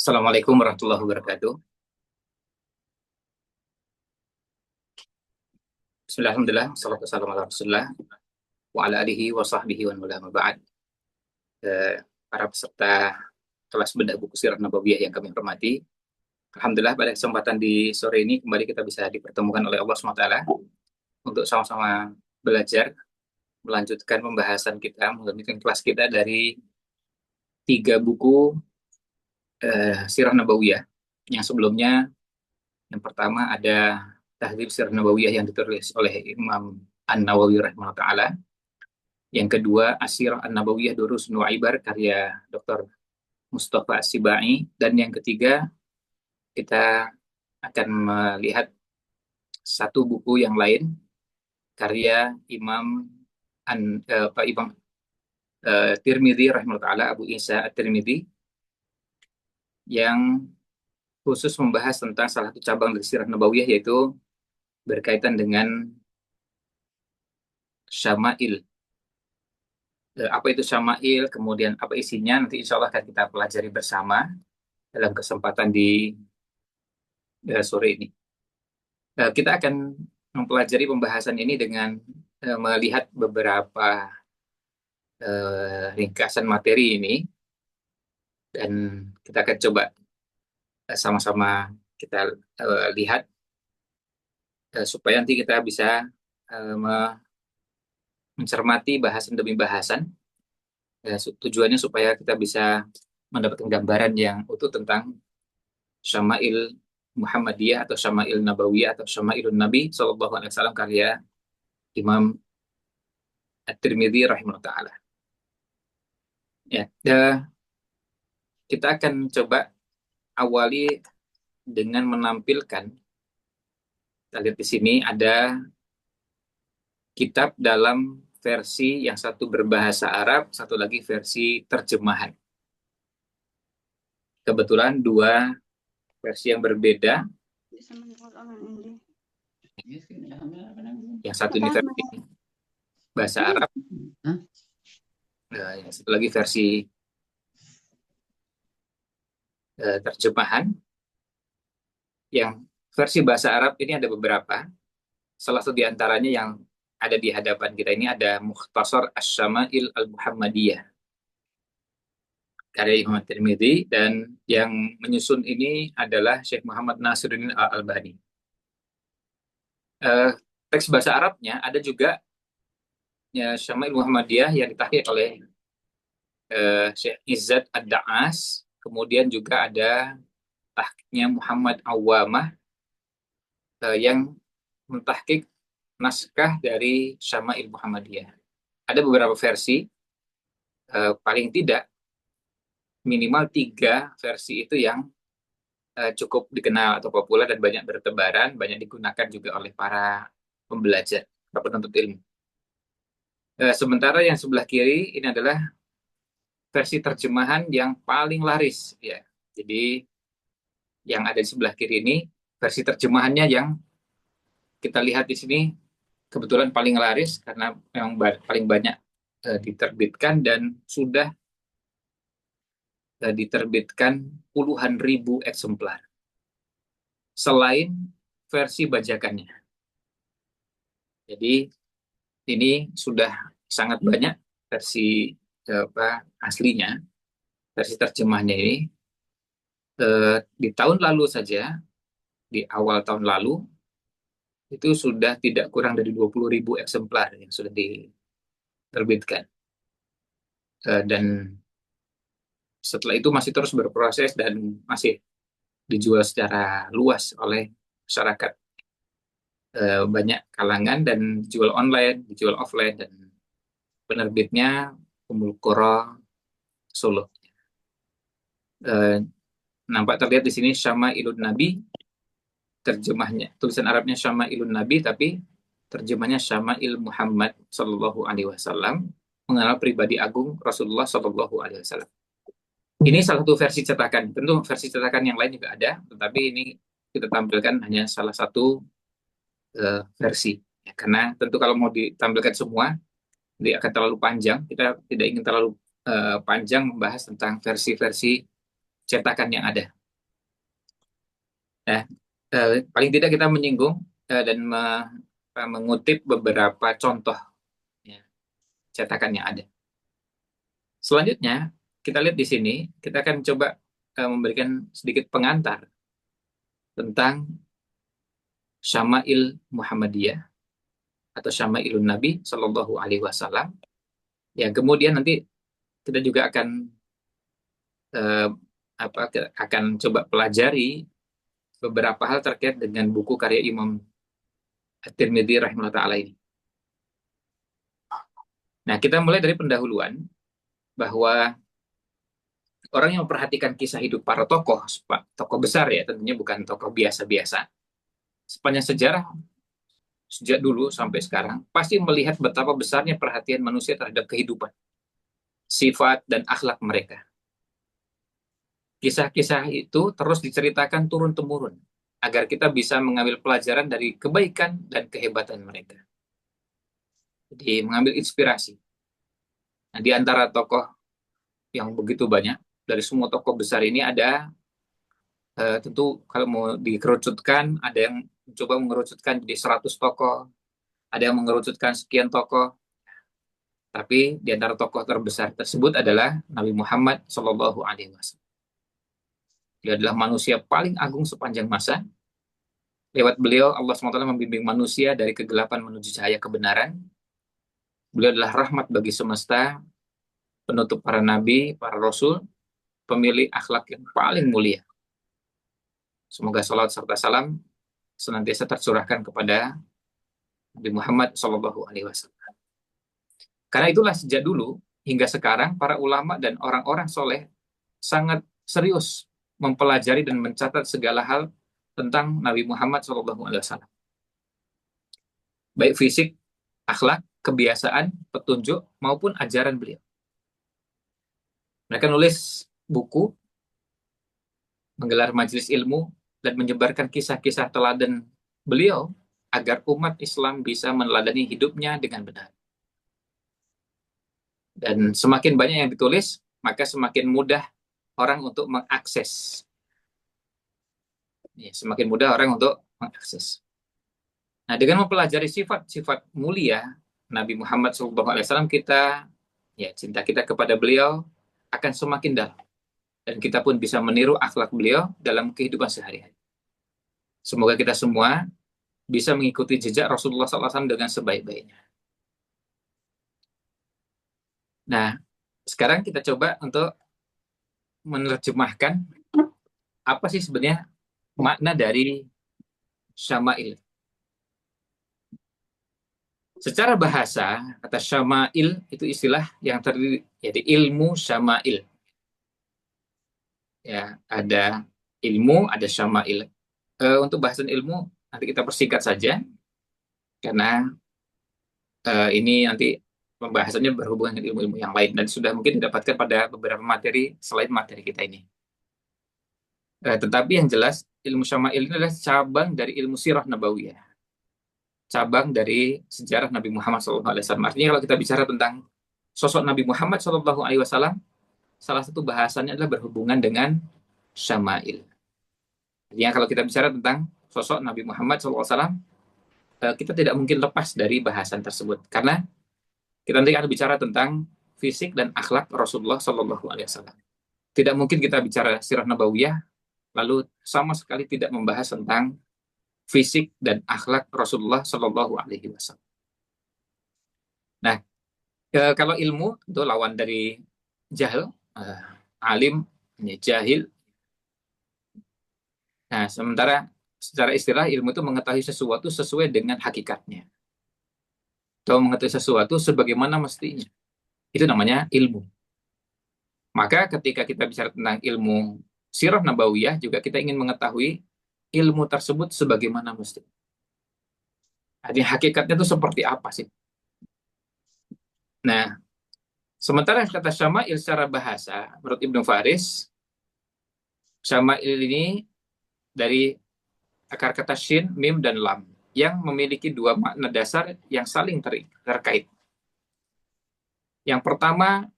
Assalamualaikum warahmatullahi wabarakatuh. Bismillahirrahmanirrahim. Salatu wassalamu ala Rasulillah wa ala alihi wa sahbihi wa wala ma ba'd. Para peserta kelas bedah buku Sirah Nabawiyah yang kami hormati. Alhamdulillah pada kesempatan di sore ini kembali kita bisa dipertemukan oleh Allah SWT untuk sama-sama belajar, melanjutkan pembahasan kita, melanjutkan kelas kita dari 3 buku Sirah Nabawiyah. Yang sebelumnya, yang pertama ada Tahdzib Sirah Nabawiyah yang ditulis oleh Imam An-Nawawi rahimahullah ta'ala. Yang kedua, As-Sirah An-Nabawiyah Durusun wa Ibar karya Dr. Mustafa As-Sibai. Dan yang ketiga, kita akan melihat satu buku yang lain karya Imam Tirmidzi rahimahullah ta'ala, Abu Isa At-Tirmidzi, yang khusus membahas tentang salah satu cabang dari Sirah Nabawiyah, yaitu berkaitan dengan Syama'il. Apa itu Syama'il, kemudian apa isinya, nanti insya Allah akan kita pelajari bersama dalam kesempatan di sore ini. Kita akan mempelajari pembahasan ini dengan melihat beberapa ringkasan materi ini, dan kita akan coba sama-sama kita lihat supaya nanti kita bisa mencermati bahasan demi bahasan. Tujuannya supaya kita bisa mendapatkan gambaran yang utuh tentang Syama'il Muhammadiyah atau Syama'il Nabawiyah atau Syama'ilun Nabi Sallallahu Alaihi Wasallam karya Imam At-Tirmidzi rahimahullah ta'ala. Ya, kita akan coba awali dengan menampilkan, kita lihat di sini ada kitab dalam versi yang satu berbahasa Arab, satu lagi versi terjemahan. Kebetulan dua versi yang berbeda. Yang satu ini versi bahasa Arab, yang satu lagi versi terjemahan. Yang versi bahasa Arab ini ada beberapa. Salah satu di antaranya yang ada di hadapan kita ini ada Mukhtasar Asy-Syama'il Al-Muhammadiyah karya Imam Tirmidzi, dan yang menyusun ini adalah Syekh Muhammad Nasiruddin Al-Albani. Teks bahasa Arabnya ada juga ya, Syama'il Muhammadiyah yang ditahqiq oleh Syekh Izzat Ad-Da'as, kemudian juga ada tahqiqnya Muhammad Awamah yang mentahqiq naskah dari Syama'il Muhammadiyah. Ada beberapa versi, paling tidak minimal 3 versi itu yang cukup dikenal atau populer dan banyak bertebaran, banyak digunakan juga oleh para pembelajar, para penuntut ilmu. Sementara yang sebelah kiri ini adalah versi terjemahan yang paling laris, ya. Jadi yang ada di sebelah kiri ini versi terjemahannya yang kita lihat di sini kebetulan paling laris karena memang paling banyak diterbitkan dan sudah diterbitkan puluhan ribu eksemplar. Selain versi bajakannya. Jadi ini sudah sangat banyak versi aslinya, versi terjemahnya ini. Di tahun lalu saja, di awal tahun lalu, itu sudah tidak kurang dari 20.000 eksemplar yang sudah diterbitkan. Dan setelah itu masih terus berproses dan masih dijual secara luas oleh masyarakat. Banyak kalangan dan dijual online, dijual offline, dan penerbitnya Ummul Qura Solo. Nampak terlihat di sini Syama'ilun Nabi, terjemahnya tulisan Arabnya Syama'ilun Nabi, tapi terjemahnya Syama'il Muhammad Sallallahu Alaihi Wasallam, mengenal pribadi agung Rasulullah Sallallahu Alaihi Wasallam. Ini salah satu versi cetakan. Tentu versi cetakan yang lain juga ada, tetapi ini kita tampilkan hanya salah satu versi. Ya, karena tentu kalau mau ditampilkan semua, dia akan terlalu panjang. Kita tidak ingin terlalu panjang membahas tentang versi-versi cetakan yang ada. Nah, paling tidak kita menyinggung dan mengutip beberapa contoh ya, cetakan yang ada. Selanjutnya, kita lihat di sini, kita akan coba memberikan sedikit pengantar tentang Syama'il Muhammadiyah atau Syama'ilun Nabi Shallallahu Alaihi Wasallam. Yang kemudian nanti kita juga akan eh, akan coba pelajari beberapa hal terkait dengan buku karya Imam At-Tirmidzi rahimahullah taala ini. Nah, kita mulai dari pendahuluan bahwa orang yang memperhatikan kisah hidup para tokoh, tokoh besar ya, tentunya bukan tokoh biasa-biasa. Sepanjang sejarah, sejak dulu sampai sekarang, pasti melihat betapa besarnya perhatian manusia terhadap kehidupan, sifat, dan akhlak mereka. Kisah-kisah itu terus diceritakan turun-temurun, agar kita bisa mengambil pelajaran dari kebaikan dan kehebatan mereka. Jadi, mengambil inspirasi. Nah, di antara tokoh yang begitu banyak, dari semua tokoh besar ini ada, tentu kalau mau dikerucutkan, ada yang coba mengerucutkan jadi 100 tokoh, ada yang mengerucutkan sekian tokoh, tapi di antara tokoh terbesar tersebut adalah Nabi Muhammad Shallallahu Alaihi Wasallam. Dia adalah manusia paling agung sepanjang masa. Lewat beliau, Allah SWT membimbing manusia dari kegelapan menuju cahaya kebenaran. Beliau adalah rahmat bagi semesta, penutup para nabi, para rasul, pemilik akhlak yang paling mulia. Semoga salat serta salam senantiasa tercurahkan kepada Nabi Muhammad Shallallahu Alaihi Wasallam. Karena itulah sejak dulu hingga sekarang para ulama dan orang-orang soleh sangat serius mempelajari dan mencatat segala hal tentang Nabi Muhammad Shallallahu Alaihi Wasallam. Baik fisik, akhlak, kebiasaan, petunjuk, maupun ajaran beliau. Mereka nulis buku, menggelar majelis ilmu, dan menyebarkan kisah-kisah teladan beliau agar umat Islam bisa meneladani hidupnya dengan benar. Dan semakin banyak yang ditulis, maka semakin mudah orang untuk mengakses. Ya, semakin mudah orang untuk mengakses. Nah, dengan mempelajari sifat-sifat mulia Nabi Muhammad SAW, kita, ya, cinta kita kepada beliau akan semakin dalam. Dan kita pun bisa meniru akhlak beliau dalam kehidupan sehari-hari. Semoga kita semua bisa mengikuti jejak Rasulullah SAW dengan sebaik-baiknya. Nah, sekarang kita coba untuk menerjemahkan apa sih sebenarnya makna dari syama'il. Secara bahasa, kata syama'il itu istilah yang terdiri jadi ilmu syama'il. Ya, ada ilmu, ada syama'il. Untuk bahasan ilmu nanti kita persingkat saja karena ini nanti pembahasannya berhubungan dengan ilmu-ilmu yang lain dan sudah mungkin didapatkan pada beberapa materi selain materi kita ini. Tetapi yang jelas ilmu syama'il ini adalah cabang dari ilmu sirah nabawiyah, cabang dari sejarah Nabi Muhammad SAW. Artinya kalau kita bicara tentang sosok Nabi Muhammad SAW, salah satu bahasannya adalah berhubungan dengan syama'il. Artinya kalau kita bicara tentang sosok Nabi Muhammad SAW, kita tidak mungkin lepas dari bahasan tersebut karena kita nanti akan bicara tentang fisik dan akhlak Rasulullah SAW. Tidak mungkin kita bicara sirah nabawiyah lalu sama sekali tidak membahas tentang fisik dan akhlak Rasulullah Shallallahu Alaihi Wasallam. Nah, kalau ilmu itu lawan dari jahil, alim, jahil. Nah, sementara secara istilah ilmu itu mengetahui sesuatu sesuai dengan hakikatnya, atau mengetahui sesuatu sebagaimana mestinya. Itu namanya ilmu. Maka ketika kita bicara tentang ilmu sirah nabawiyah, juga kita ingin mengetahui ilmu tersebut sebagaimana mestinya. Jadi hakikatnya itu seperti apa sih? Nah, sementara kata syama'il secara bahasa, menurut Ibnu Faris, syama'il ini dari akar kata shin, mim, dan lam, yang memiliki dua makna dasar yang saling terkait. Yang pertama,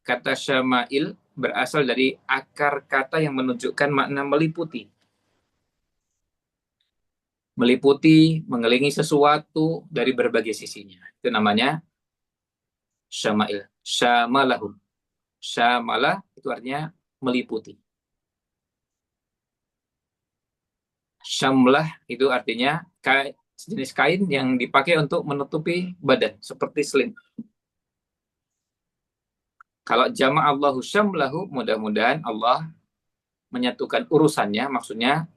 kata syama'il berasal dari akar kata yang menunjukkan makna meliputi. meliputi, mengelilingi sesuatu dari berbagai sisinya. Itu namanya syama'il. Syamalahu. Syamalah itu artinya meliputi. Syamlah itu artinya jenis kain yang dipakai untuk menutupi badan, seperti selimut. Kalau jama' Allahu syamlahu, mudah-mudahan Allah menyatukan urusannya, maksudnya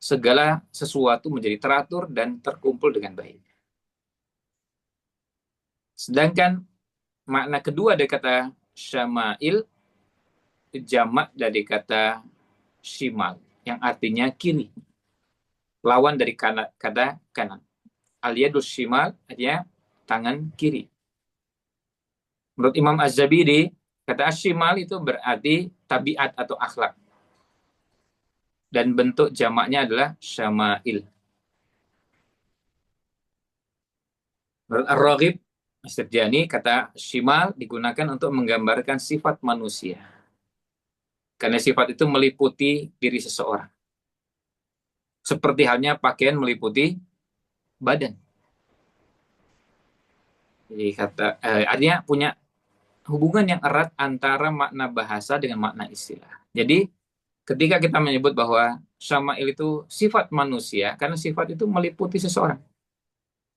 segala sesuatu menjadi teratur dan terkumpul dengan baik. Sedangkan makna kedua dari kata syama'il, jamak dari kata shimal, yang artinya kiri. Lawan dari kata kanan. Al-yadus shimal artinya tangan kiri. Menurut Imam Az-Zabidi, kata ashimal itu berarti tabiat atau akhlak. Dan bentuk jamaknya adalah syama'il. Menurut Ar-Raghib Astirjani, kata shimal digunakan untuk menggambarkan sifat manusia. Karena sifat itu meliputi diri seseorang. Seperti halnya pakaian meliputi badan. Jadi artinya punya hubungan yang erat antara makna bahasa dengan makna istilah. Jadi ketika kita menyebut bahwa syama'il itu sifat manusia, karena sifat itu meliputi seseorang.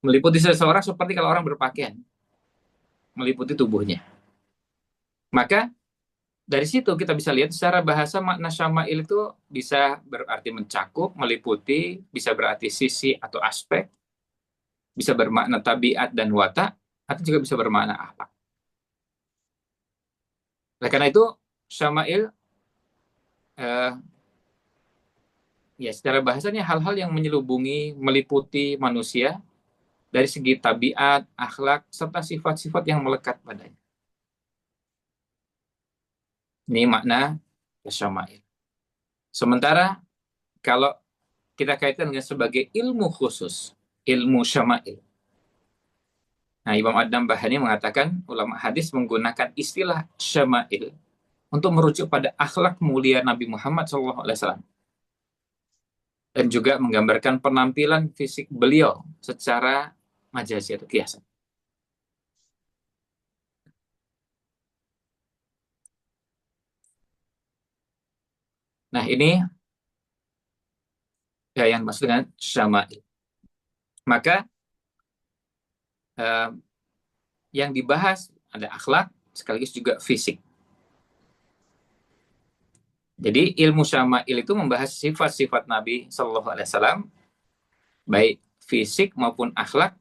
Meliputi seseorang seperti kalau orang berpakaian. Meliputi tubuhnya. Maka dari situ kita bisa lihat secara bahasa makna syama'il itu bisa berarti mencakup, meliputi, bisa berarti sisi atau aspek, bisa bermakna tabiat dan watak, atau juga bisa bermakna akhlak. Oleh karena itu, syama'il ya secara bahasanya hal-hal yang menyelubungi, meliputi manusia dari segi tabiat, akhlak, serta sifat-sifat yang melekat padanya. Ini makna syama'il. Sementara kalau kita kaitkan dengan sebagai ilmu khusus, ilmu syama'il. Nah, Imam Ad-Nabhani mengatakan ulama hadis menggunakan istilah syama'il untuk merujuk pada akhlak mulia Nabi Muhammad SAW dan juga menggambarkan penampilan fisik beliau secara majazi atau kiasan. Nah, ini ya yang dimaksud dengan syama'il. Maka yang dibahas ada akhlak sekaligus juga fisik. Jadi ilmu syama'il itu membahas sifat-sifat Nabi Shallallahu Alaihi Wasallam, baik fisik maupun akhlak,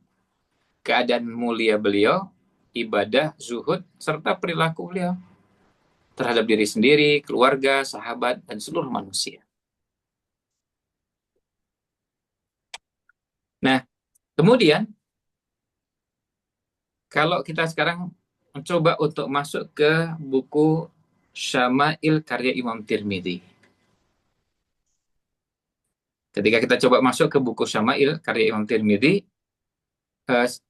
keadaan mulia beliau, ibadah, zuhud, serta perilaku beliau terhadap diri sendiri, keluarga, sahabat, dan seluruh manusia. Nah, kemudian kalau kita sekarang mencoba untuk masuk ke buku Syama'il karya Imam Tirmidzi. Ketika kita coba masuk ke buku Syama'il karya Imam Tirmidzi,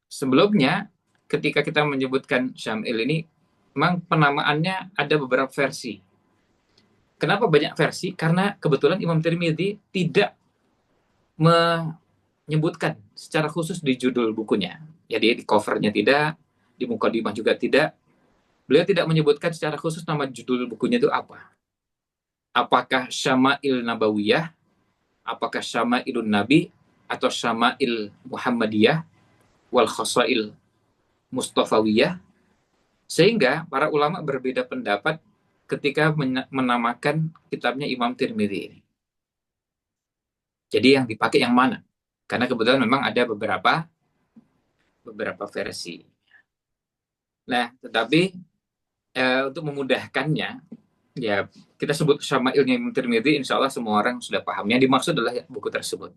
sebelumnya ketika kita menyebutkan Syama'il ini, memang penamaannya ada beberapa versi. Kenapa banyak versi? Karena kebetulan Imam Tirmidzi tidak menyebutkan secara khusus di judul bukunya. Jadi di covernya tidak, di mukadimah juga tidak. Beliau tidak menyebutkan secara khusus nama judul bukunya itu apa. Apakah Syama'il Nabawiyah, apakah Syama'ilun Nabi, atau Syama'il Muhammadiyah, wal Khasail Mustafawiyah. Sehingga para ulama berbeda pendapat ketika menamakan kitabnya Imam Tirmidzi ini. Jadi yang dipakai yang mana? Karena kebetulan memang ada beberapa versi. Nah, tetapi untuk memudahkannya, ya kita sebut Syama'ilnya Imam Tirmidzi, insya Allah semua orang sudah paham. Yang dimaksud adalah buku tersebut.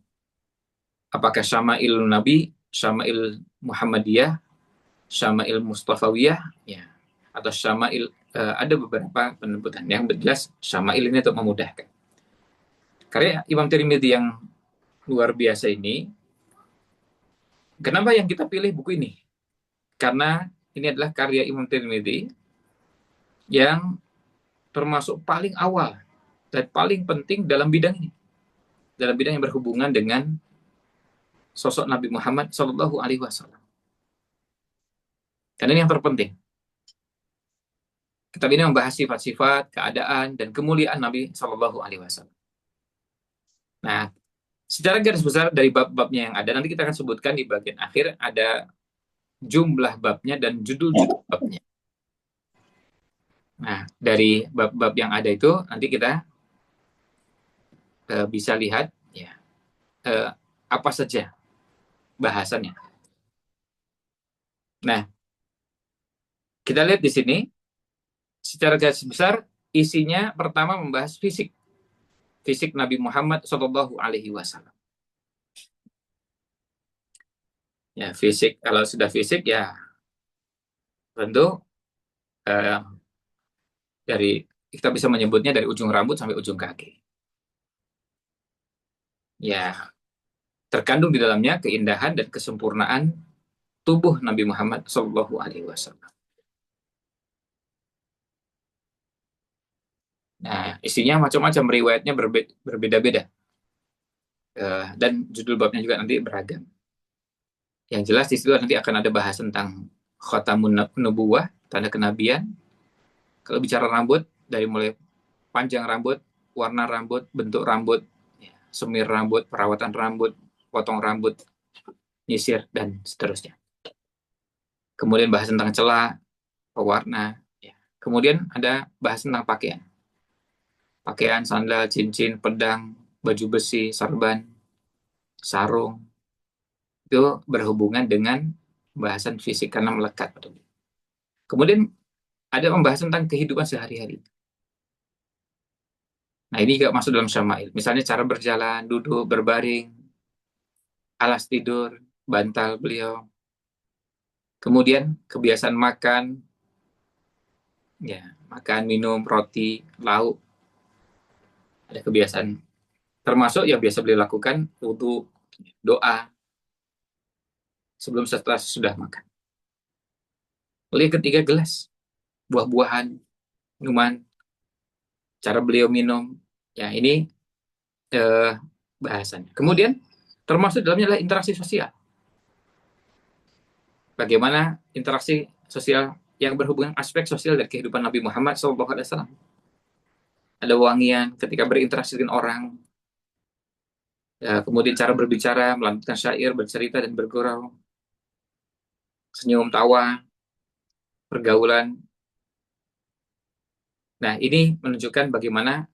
Apakah Syama'il Nabi, Syama'il Muhammadiyah, Syama'il Mustafawiyah, ya, atau Syama'il, ada beberapa penyebutan. Yang jelas Syama'il ini untuk memudahkan. Karya Imam Tirmidzi yang luar biasa ini, kenapa yang kita pilih buku ini? Karena ini adalah karya Imam Tirmidzi yang termasuk paling awal dan paling penting dalam bidang ini. Dalam bidang yang berhubungan dengan sosok Nabi Muhammad Shallallahu Alaihi Wasallam. Karena ini yang terpenting. Kitab ini membahas sifat-sifat, keadaan, dan kemuliaan Nabi Shallallahu Alaihi Wasallam. Nah, secara garis besar dari bab-babnya yang ada, nanti kita akan sebutkan di bagian akhir ada jumlah babnya dan judul-judul babnya. Nah, dari bab-bab yang ada itu nanti kita bisa lihat ya apa saja bahasannya. Nah, kita lihat di sini secara garis besar isinya pertama membahas fisik Nabi Muhammad Shallallahu Alaihi Wasallam. Ya, fisik, kalau sudah fisik ya tentu dari kita bisa menyebutnya dari ujung rambut sampai ujung kaki. Ya, terkandung di dalamnya keindahan dan kesempurnaan tubuh Nabi Muhammad Shallallahu Alaihi Wasallam. Nah, isinya macam-macam, riwayatnya berbeda-beda, dan judul babnya juga nanti beragam. Yang jelas di situ nanti akan ada bahas tentang khatamun nubuwah, tanda kenabian. Kalau bicara rambut, dari mulai panjang rambut, warna rambut, bentuk rambut, semir rambut, perawatan rambut, potong rambut, nyisir, dan seterusnya. Kemudian bahas tentang celah, pewarna. Kemudian ada bahas tentang pakaian. Pakaian, sandal, cincin, pedang, baju besi, sarban, sarung. Itu berhubungan dengan bahasan fisik karena melekat. Kemudian ada pembahasan tentang kehidupan sehari-hari. Nah, ini juga masuk dalam syama'il. Misalnya cara berjalan, duduk, berbaring, alas tidur, bantal beliau. Kemudian kebiasaan makan, ya, makan, minum, roti, lauk. Ada kebiasaan. Termasuk yang biasa beliau lakukan, wudu, doa, sebelum setelah sudah makan. Lalu yang ketiga, gelas, buah-buahan, minuman, cara beliau minum. Ya, ini bahasannya. Kemudian termasuk dalamnya adalah interaksi sosial. Bagaimana interaksi sosial yang berhubungan aspek sosial dari kehidupan Nabi Muhammad SAW. Ada wangian ketika berinteraksi dengan orang. Ya, kemudian cara berbicara, melantunkan syair, bercerita dan bergurau. Senyum, tawa, pergaulan. Nah, ini menunjukkan bagaimana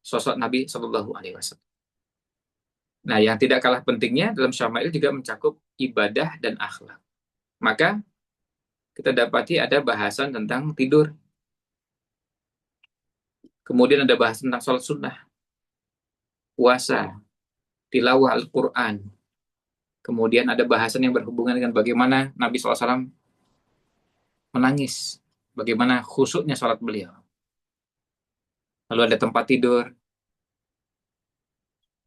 sosok Nabi Shallallahu Alaihi Wasallam. Nah, yang tidak kalah pentingnya dalam syama'il juga mencakup ibadah dan akhlak. Maka kita dapati ada bahasan tentang tidur. Kemudian ada bahasan tentang sholat sunnah, puasa, tilawah Al-Quran. Kemudian ada bahasan yang berhubungan dengan bagaimana Nabi SAW menangis, bagaimana khusyuknya sholat beliau. Lalu ada tempat tidur,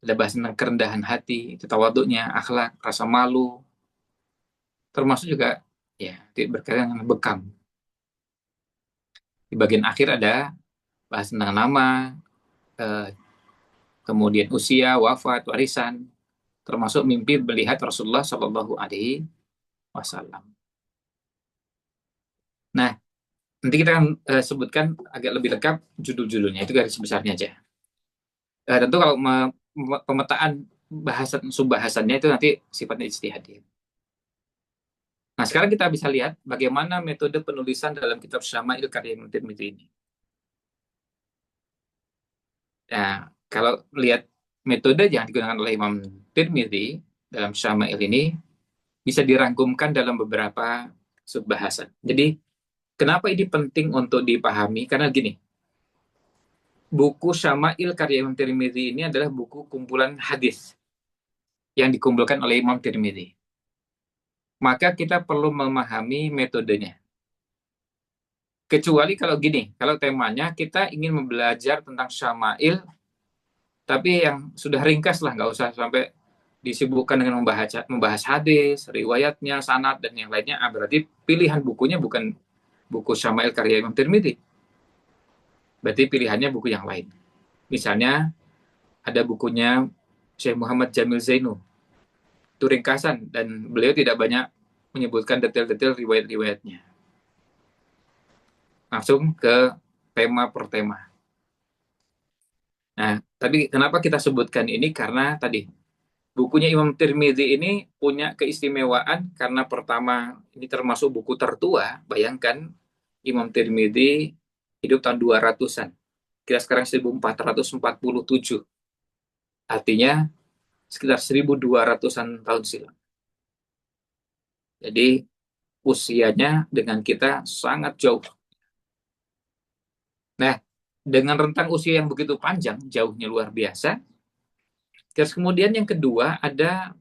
ada bahasan tentang kerendahan hati, tawaduknya, akhlak, rasa malu, termasuk juga ya berkaitan dengan bekam. Di bagian akhir ada bahas tentang nama, kemudian usia, wafat, warisan, termasuk mimpi melihat Rasulullah Shallallahu Alaihi Wasallam. Nah, nanti kita akan sebutkan agak lebih lengkap judul-judulnya, itu garis besarnya aja. Tentu kalau pemetaan bahasan subbahasannya itu nanti sifatnya ijtihadi. Nah, sekarang kita bisa lihat bagaimana metode penulisan dalam kitab Syama'il karya Imam Tirmidzi ini. Nah, kalau lihat metode yang digunakan oleh Imam Tirmidzi dalam Syama'il ini bisa dirangkumkan dalam beberapa subbahasan. Jadi, kenapa ini penting untuk dipahami? Karena gini, buku Syama'il karya Imam Tirmidzi ini adalah buku kumpulan hadis yang dikumpulkan oleh Imam Tirmidzi. Maka kita perlu memahami metodenya. Kecuali kalau gini, kalau temanya kita ingin belajar tentang Syama'il, tapi yang sudah ringkas lah, nggak usah sampai disibukkan dengan membahas hadis, riwayatnya, sanad, dan yang lainnya. Berarti pilihan bukunya bukan buku Syama'il karya Imam Tirmidzi. Berarti pilihannya buku yang lain. Misalnya, ada bukunya Syekh Muhammad Jamil Zainu, itu ringkasan dan beliau tidak banyak menyebutkan detail-detail riwayat-riwayatnya. Langsung ke tema per tema. Nah, tapi kenapa kita sebutkan ini? Karena tadi bukunya Imam Tirmidzi ini punya keistimewaan karena pertama ini termasuk buku tertua. Bayangkan Imam Tirmidzi hidup tahun 200-an. Kita sekarang 1447. Artinya sekitar 1200-an tahun silam. Jadi usianya dengan kita sangat jauh. Nah, dengan rentang usia yang begitu panjang, jauhnya luar biasa. Terus kemudian yang kedua ada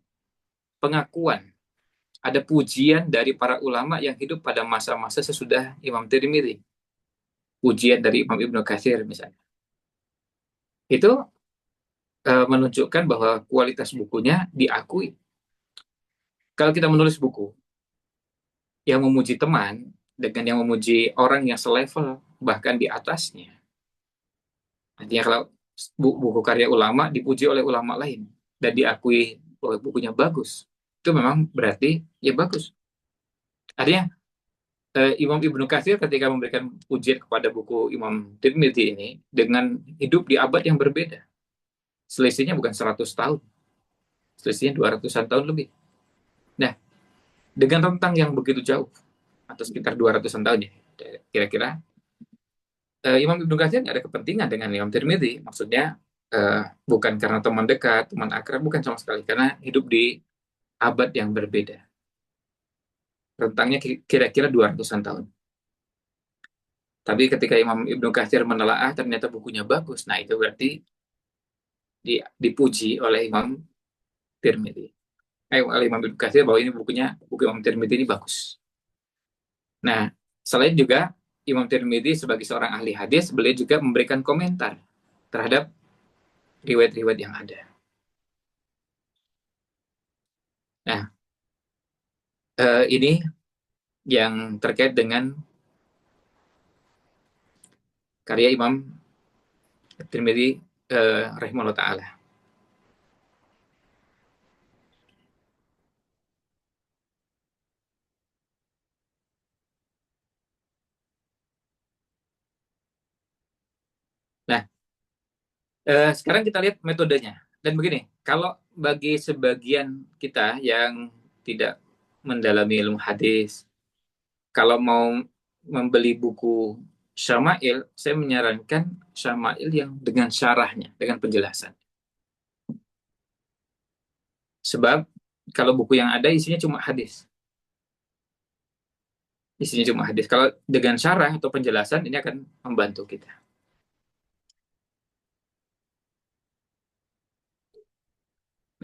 pengakuan, ada pujian dari para ulama yang hidup pada masa-masa sesudah Imam Tirmidzi. Pujian dari Imam Ibnu Katsir misalnya. Itu menunjukkan bahwa kualitas bukunya diakui. Kalau kita menulis buku yang memuji teman dengan yang memuji orang yang selevel bahkan di atasnya, artinya kalau buku karya ulama dipuji oleh ulama lain dan diakui bahwa bukunya bagus, itu memang berarti ya bagus. Artinya Imam Ibnu Katsir ketika memberikan pujian kepada buku Imam Tirmidzi ini dengan hidup di abad yang berbeda. Selisihnya bukan 100 tahun, selisihnya 200-an tahun lebih. Nah, dengan rentang yang begitu jauh, atau sekitar 200-an tahun ya, kira-kira, Imam Ibnu Katsir nggak ada kepentingan dengan Imam Tirmidzi. Maksudnya, bukan karena teman dekat, teman akrab, bukan sama sekali. Karena hidup di abad yang berbeda. Rentangnya kira-kira 200-an tahun. Tapi ketika Imam Ibnu Katsir menelaah, ternyata bukunya bagus. Nah, itu berarti dipuji oleh Imam Tirmidzi. Oleh Imam Ibnu Katsir bahwa ini buku Imam Tirmidzi ini bagus. Nah, selain juga Imam Tirmidzi sebagai seorang ahli hadis, beliau juga memberikan komentar terhadap riwayat-riwayat yang ada. Nah, ini yang terkait dengan karya Imam Tirmidzi rahimahullah ta'ala. Nah, sekarang kita lihat metodenya. Dan begini, kalau bagi sebagian kita yang tidak mendalami ilmu hadis, kalau mau membeli buku Syama'il, saya menyarankan Syama'il yang dengan syarahnya, dengan penjelasan. Sebab kalau buku yang ada isinya cuma hadis. Isinya cuma hadis. Kalau dengan syarah atau penjelasan, ini akan membantu kita.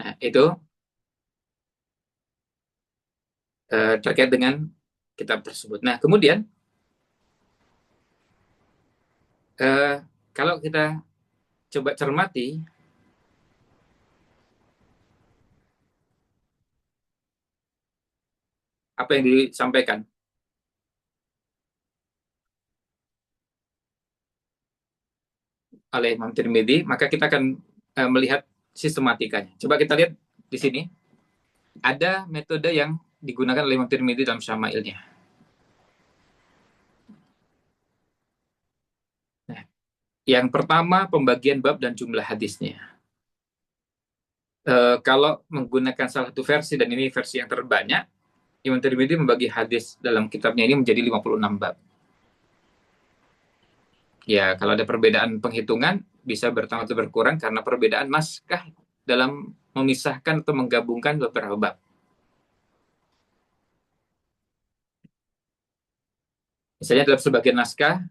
Nah, itu terkait dengan kitab tersebut. Nah, kemudian kalau kita coba cermati apa yang disampaikan oleh Imam Tirmidzi, maka kita akan melihat sistematikanya. Coba kita lihat di sini. Ada metode yang digunakan oleh Imam Tirmidzi dalam Syama'ilnya. Nah, yang pertama, pembagian bab dan jumlah hadisnya. Kalau menggunakan salah satu versi, dan ini versi yang terbanyak, Imam Tirmidzi membagi hadis dalam kitabnya ini menjadi 56 bab. Ya, kalau ada perbedaan penghitungan, bisa bertambah atau berkurang karena perbedaan naskah dalam memisahkan atau menggabungkan beberapa bab. Misalnya dalam sebagian naskah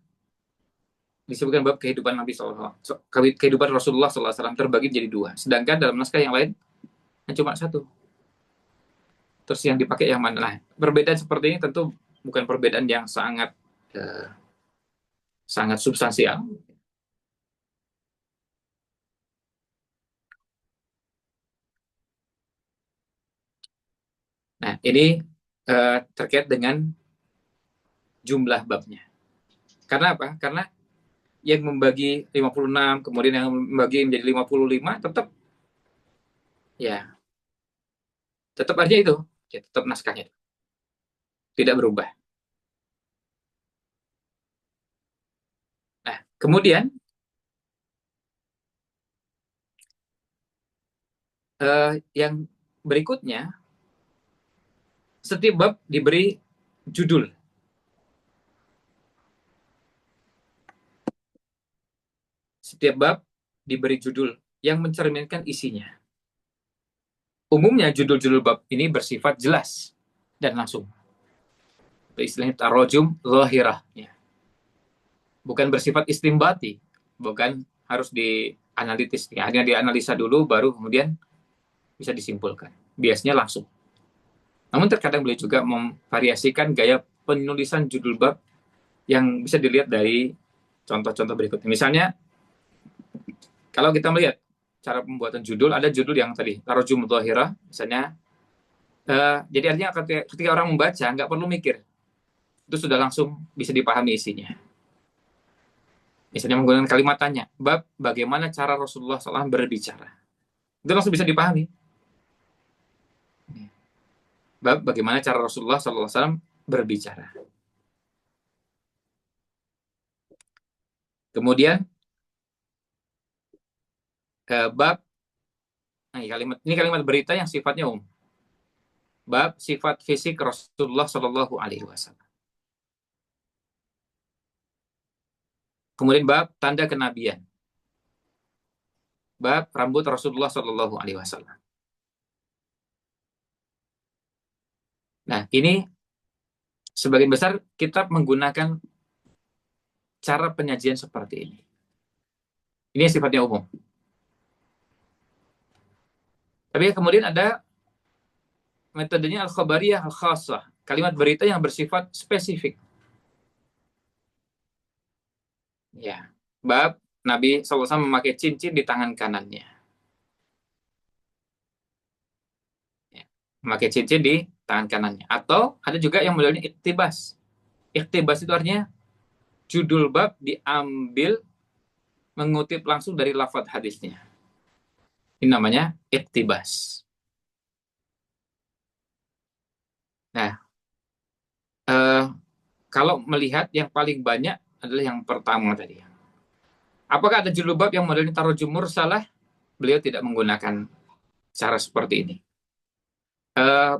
disebutkan bab kehidupan Nabi kehidupan Rasulullah SAW terbagi menjadi dua. Sedangkan dalam naskah yang lain cuma satu. Terus yang dipakai yang mana? Nah, perbedaan seperti ini tentu bukan perbedaan yang sangat sangat substansial. Nah, ini terkait dengan jumlah babnya. Karena apa? Karena yang membagi 56, kemudian yang membagi menjadi 55, tetap tetap aja itu, ya, tetap naskahnya tidak berubah. Nah, kemudian yang berikutnya, setiap bab diberi judul. Setiap bab diberi judul yang mencerminkan isinya. Umumnya judul-judul bab ini bersifat jelas dan langsung. Istilahnya tarojum zahirah. Ya. Bukan bersifat istimbati. Bukan harus dianalitis. Ya, hanya dianalisa dulu, baru kemudian bisa disimpulkan. Biasanya langsung. Namun terkadang beliau juga memvariasikan gaya penulisan judul bab yang bisa dilihat dari contoh-contoh berikutnya. Misalnya, kalau kita melihat cara pembuatan judul, ada judul yang tadi, tarojum zahirah, misalnya, jadi artinya ketika orang membaca, nggak perlu mikir. Itu sudah langsung bisa dipahami isinya. Misalnya menggunakan kalimat tanya, bab bagaimana cara Rasulullah SAW berbicara. Itu langsung bisa dipahami. Bab bagaimana cara Rasulullah SAW berbicara. Kemudian, bab, ini kalimat berita yang sifatnya umum. Bab sifat fisik Rasulullah SAW. Kemudian bab tanda kenabian. Bab rambut Rasulullah SAW. Nah, ini sebagian besar kitab menggunakan cara penyajian seperti ini. Ini sifatnya umum. Tapi kemudian ada metodenya al-khabariyah al-khassah. Kalimat berita yang bersifat spesifik. Ya. Bab Nabi SAW memakai cincin di tangan kanannya. Ya. Memakai cincin di tangan kanannya. Atau ada juga yang modelnya iktibas. Iktibas itu artinya judul bab diambil mengutip langsung dari lafaz hadisnya. Ini namanya iktibas. Nah, kalau melihat yang paling banyak adalah yang pertama tadi. Apakah ada judul bab yang modelnya tarjum mursalah? Beliau tidak menggunakan cara seperti ini.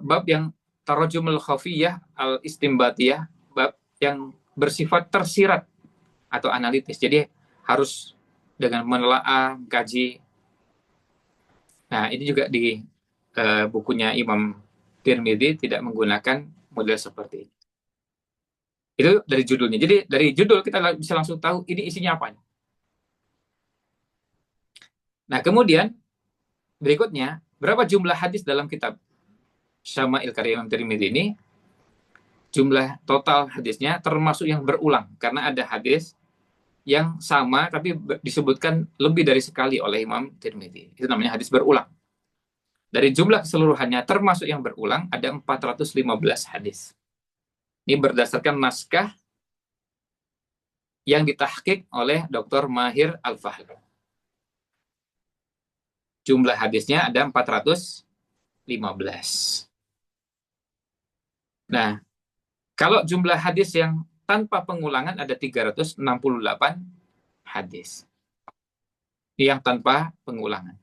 Bab yang tarjumul khafiyah al istimbatiyah, bab yang bersifat tersirat atau analitis. Jadi harus dengan menelaah, kaji. Nah, ini juga di bukunya Imam Tirmidzi tidak menggunakan model seperti ini. Itu dari judulnya. Jadi dari judul kita bisa langsung tahu ini isinya apa. Nah, kemudian berikutnya, berapa jumlah hadis dalam kitab Syama'il karya Imam Tirmidzi ini? Jumlah total hadisnya termasuk yang berulang. Karena ada hadis yang sama tapi disebutkan lebih dari sekali oleh Imam Tirmidzi. Itu namanya hadis berulang. Dari jumlah keseluruhannya termasuk yang berulang ada 415 hadis. Ini berdasarkan naskah yang ditahqiq oleh Dr. Mahir Al-Fahri. Jumlah hadisnya ada 415. Nah, kalau jumlah hadis yang tanpa pengulangan ada 368 hadis. Ini yang tanpa pengulangan.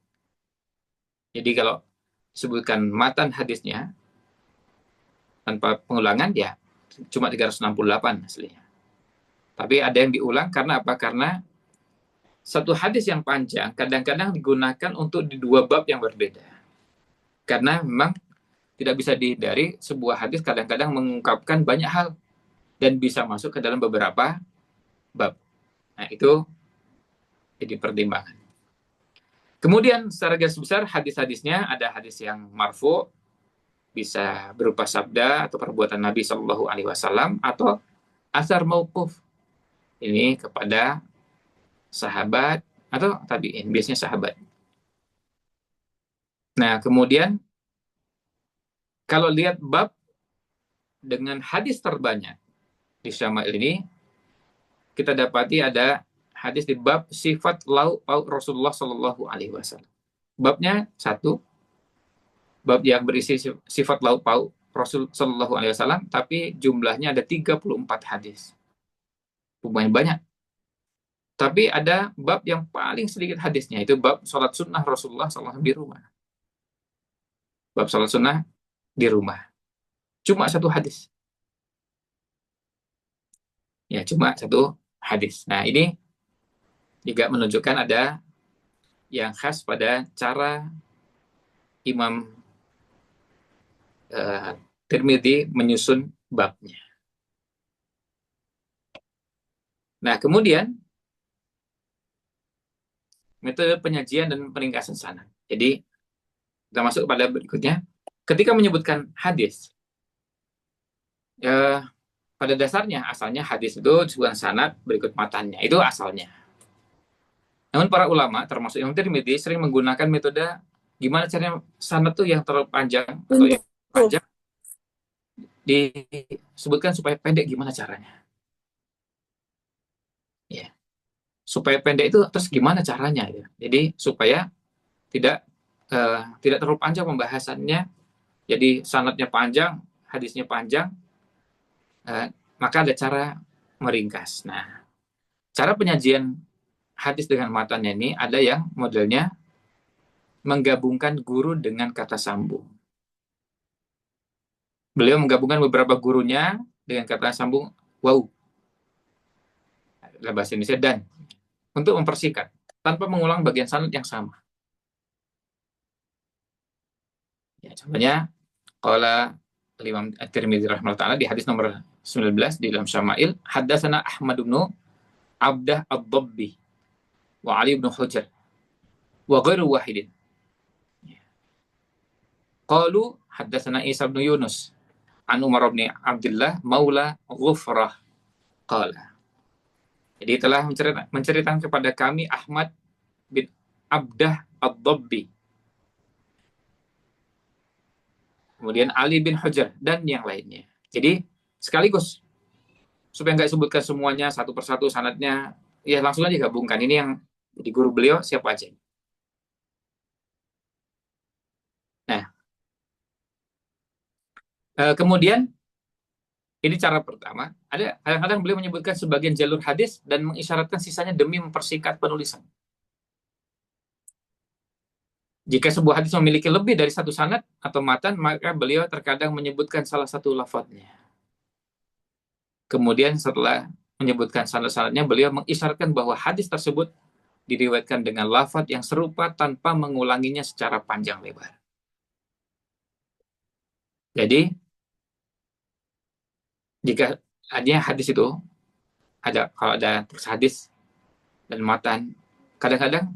Jadi kalau sebutkan matan hadisnya tanpa pengulangan ya cuma 368 aslinya. Tapi ada yang diulang karena apa? Karena satu hadis yang panjang kadang-kadang digunakan untuk di dua bab yang berbeda. Karena memang tidak bisa dihindari sebuah hadis kadang-kadang mengungkapkan banyak hal dan bisa masuk ke dalam beberapa bab. Nah, itu jadi pertimbangan. Kemudian secara garis besar hadis-hadisnya ada hadis yang marfu, bisa berupa sabda atau perbuatan Nabi Shallallahu Alaihi Wasallam, atau asar mauquf, ini kepada sahabat atau tabi'in, biasanya sahabat. Nah, kemudian kalau lihat bab dengan hadis terbanyak di Syama'il ini, kita dapati ada hadis di bab sifat lauk pauk Rasulullah Shallallahu Alaihi Wasallam. Babnya satu, bab yang berisi sifat lauk pauk Rasul Shallallahu Alaihi Wasallam, tapi jumlahnya ada 34 hadis. Lumayan banyak. Tapi ada bab yang paling sedikit hadisnya, itu bab sholat sunnah Rasulullah SAW di rumah. Bab sholat sunnah di rumah. Cuma satu hadis. Ya, cuma satu hadis. Nah, ini juga menunjukkan ada yang khas pada cara Imam Tirmidzi menyusun babnya. Nah, kemudian metode penyajian dan peringkasan sanad. Jadi, kita masuk pada berikutnya. Ketika menyebutkan hadis, pada dasarnya, asalnya hadis itu disebutkan sanad berikut matannya. Itu asalnya. Namun para ulama, termasuk Imam Tirmidzi, sering menggunakan metode gimana caranya sanad itu yang terlalu panjang atau yang panjang disebutkan supaya pendek, gimana caranya. Ya. Supaya pendek itu terus gimana caranya ya. Jadi supaya tidak terlalu panjang pembahasannya. Jadi sanadnya panjang, hadisnya panjang, maka ada cara meringkas. Nah, cara penyajian hadis dengan matanya ini ada yang modelnya menggabungkan guru dengan kata sambung. Beliau menggabungkan beberapa gurunya dengan kata sambung wow. Dalam bahasa Indonesia dan untuk mempersingkat tanpa mengulang bagian sanad yang sama. Ya, contohnya qala Imam At-Tirmidzi rahimahullah taala di hadis nomor 19 di dalam Syama'il, haddatsana Ahmad bin Abdah ad-Dabbi wa Ali bin Hujr wa ghairu wahidin. Qalu haddatsana Isa bin Yunus an Umar bin Abdullah maula Ghufrah qala. Jadi telah menceritakan kepada kami Ahmad bin Abdah ad-Dabbi, kemudian Ali bin Hujr dan yang lainnya. Jadi sekaligus supaya nggak sebutkan semuanya satu persatu sanadnya, ya langsung aja gabungkan. Ini yang di guru beliau siapa aja. Nah, kemudian ini cara pertama. Ada kadang-kadang beliau menyebutkan sebagian jalur hadis dan mengisyaratkan sisanya demi mempersingkat penulisan. Jika sebuah hadis memiliki lebih dari satu sanad atau matan, maka beliau terkadang menyebutkan salah satu lafadznya. Kemudian setelah menyebutkan sanad-sanadnya, beliau mengisyaratkan bahwa hadis tersebut diriwayatkan dengan lafadz yang serupa tanpa mengulanginya secara panjang lebar. Jadi, jika adanya hadis itu, kalau ada terus hadis dan matan, kadang-kadang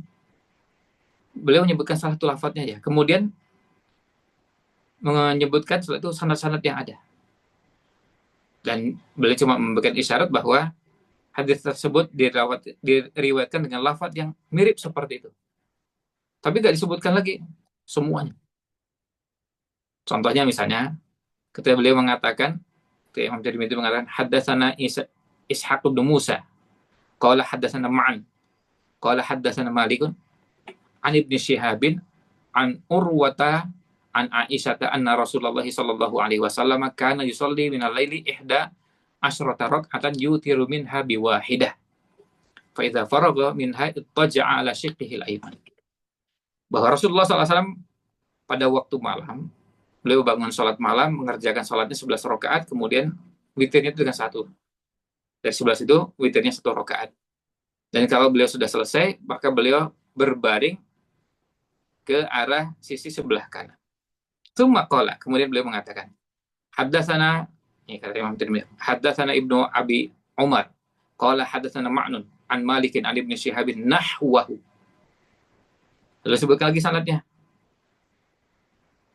beliau menyebutkan salah satu lafadznya ya. Kemudian menyebutkan setelah itu sanad-sanad yang ada. Dan beliau cuma memberikan isyarat bahwa hadis tersebut diriwayatkan dengan lafadz yang mirip seperti itu. Tapi nggak disebutkan lagi semuanya. Contohnya misalnya, ketika beliau mengatakan, ketika Imam Tirmidzi mengatakan, haddatsana Ishaq bin Musa, qala haddatsana Ma'an, qala haddatsana Malikun, an Ibnu Syihabin, an Urwata, an Aisyata, anna Rasulullah sallallahu alaihi wasallam kana yusalli minal laili ihda asyrata rak'atan yutiru minha biwahidah. Fa idza faragha minha ittaja'a ala shiqqihi al-ayman. Bahwa Rasulullah SAW pada waktu malam, beliau bangun sholat malam, mengerjakan sholatnya 11 rakaat, kemudian witirnya itu dengan satu. Dari 11 itu, witirnya 1 rakaat. Dan kalau beliau sudah selesai, maka beliau berbaring ke arah sisi sebelah kanan. Tsumma qala, kemudian beliau mengatakan, haddatsana, ini kata Imam Tirmidzi, haddatsana Ibnu Abi Umar, qala haddatsana Ma'nun, an Malikin an Ibnu Syihabin nahwahu. Lalu sebutkan lagi sanadnya.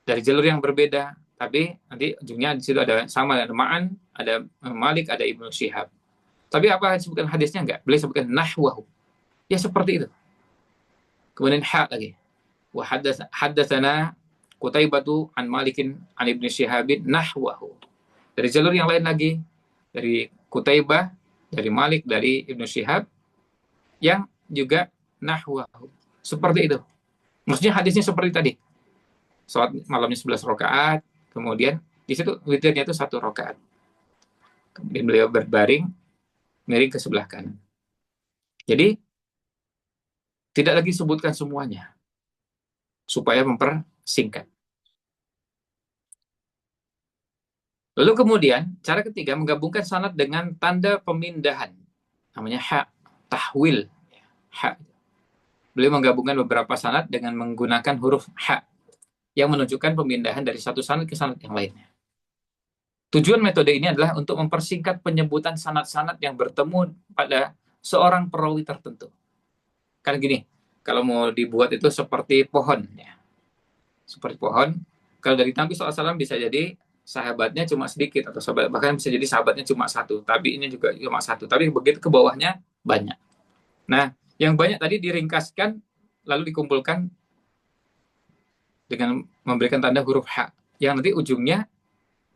Dari jalur yang berbeda, tapi nanti ujungnya di situ ada sama, ada Ma'an, ada Malik, ada Ibnu Syihab. Tapi apa disebutkan hadisnya enggak? Beliau sebutkan nahwahu. Ya seperti itu. Kemudian lagi. Wa haddatsana Qutaibatu an Malikin an Ibnu Syihabin nahwahu. Dari jalur yang lain lagi, dari Qutaibah, dari Malik, dari Ibnu Syihab yang juga nahwahu. Seperti itu. Maksudnya hadisnya seperti tadi. sholat malamnya 11 rakaat, kemudian di situ witirnya itu 1 rakaat. Kemudian beliau berbaring, miring ke sebelah kanan. Jadi tidak lagi sebutkan semuanya, supaya mempersingkat. Lalu kemudian, cara ketiga, menggabungkan sanad dengan tanda pemindahan. Namanya ha, tahwil. Ha. Beliau menggabungkan beberapa sanad dengan menggunakan huruf ha, yang menunjukkan pemindahan dari satu sanad ke sanad yang lainnya. Tujuan metode ini adalah untuk mempersingkat penyebutan sanad-sanad yang bertemu pada seorang perawi tertentu. Kan gini, kalau mau dibuat itu seperti pohon. Ya. Seperti pohon, kalau dari Nabi SAW bisa jadi sahabatnya cuma sedikit, atau sahabat, bahkan bisa jadi sahabatnya cuma satu, tapi ini juga cuma satu, tapi begitu ke bawahnya banyak. Nah, yang banyak tadi diringkaskan, lalu dikumpulkan dengan memberikan tanda huruf H, yang nanti ujungnya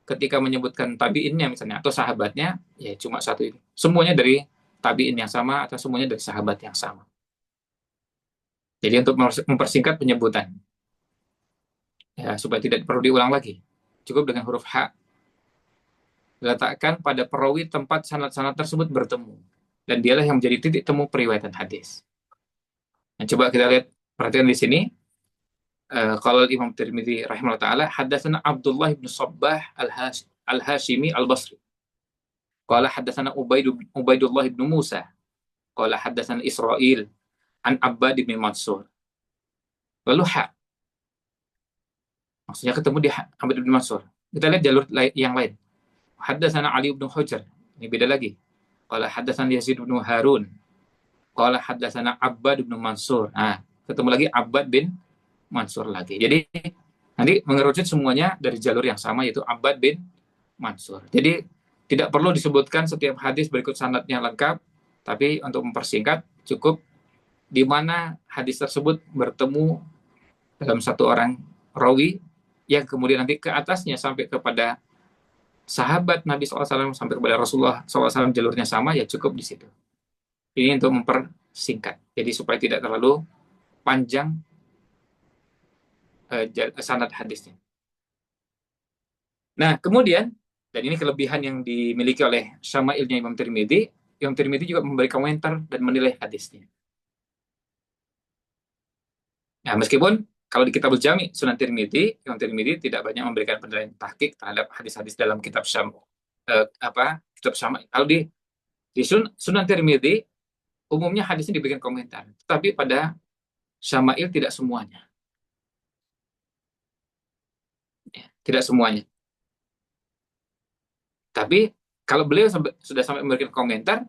ketika menyebutkan tabiinnya misalnya, atau sahabatnya, ya cuma satu ini. Semuanya dari tabiin yang sama, atau semuanya dari sahabat yang sama. Jadi untuk mempersingkat penyebutan, ya supaya tidak perlu diulang lagi, cukup dengan huruf H diletakkan pada perawi tempat sanad-sanad tersebut bertemu, dan dialah yang menjadi titik temu periwayatan hadis. Nah, coba kita lihat, perhatikan di sini. Kalau Imam Tirmidzi rahimahullah taala, hadatsana Abdullah bin Sabbah al-Hashimi al-Basri. Qala hadatsana Ubaidullah bin Musa. Qala hadatsana Israil an Abbad bin Mansur. Lalu maksudnya ketemu di Abbad bin Mansur. Kita lihat jalur yang lain. Hadatsana Ali bin Hujar. Ini beda lagi. Qala hadatsana Yazid bin Harun. Qala hadatsana Abbad bin Mansur. Nah, ketemu lagi Abbad bin Mansur lagi. Jadi nanti mengerucut semuanya dari jalur yang sama, yaitu Abbad bin Mansur. Jadi tidak perlu disebutkan setiap hadis berikut sanadnya lengkap, tapi untuk mempersingkat cukup di mana hadis tersebut bertemu dalam satu orang rawi, yang kemudian nanti ke atasnya sampai kepada sahabat Nabi SAW, sampai kepada Rasulullah SAW, jalurnya sama, ya cukup di situ. Ini untuk mempersingkat. Jadi supaya tidak terlalu panjang sanad hadisnya. Nah, kemudian, dan ini kelebihan yang dimiliki oleh Syama'ilnya Imam Tirmidzi, Imam Tirmidzi juga memberi komentar dan menilai hadisnya. Nah, meskipun kalau di kitab Jami Sunan Tirmidzi, Imam Tirmidzi tidak banyak memberikan penilaian tahqiq terhadap hadis-hadis dalam kitab kitab Syama'il. Kalau di Sunan Tirmidzi, umumnya hadisnya diberikan komentar, tapi pada Syama'il tidak semuanya. Ya, tidak semuanya. Tapi kalau beliau sudah sampai memberikan komentar,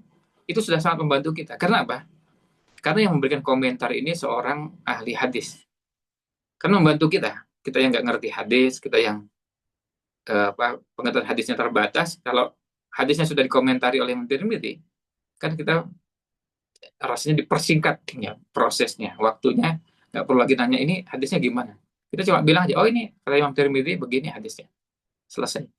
itu sudah sangat membantu kita. Karena apa? Karena yang memberikan komentar ini seorang ahli hadis. Karena membantu kita. Kita yang nggak ngerti hadis, kita yang pengetahuan hadisnya terbatas, kalau hadisnya sudah dikomentari oleh Imam Tirmidzi, kan kita rasanya dipersingkat ya, prosesnya, waktunya, nggak perlu lagi nanya ini hadisnya gimana. Kita cuma bilang aja, oh ini kata Imam Tirmidzi begini hadisnya. Selesai.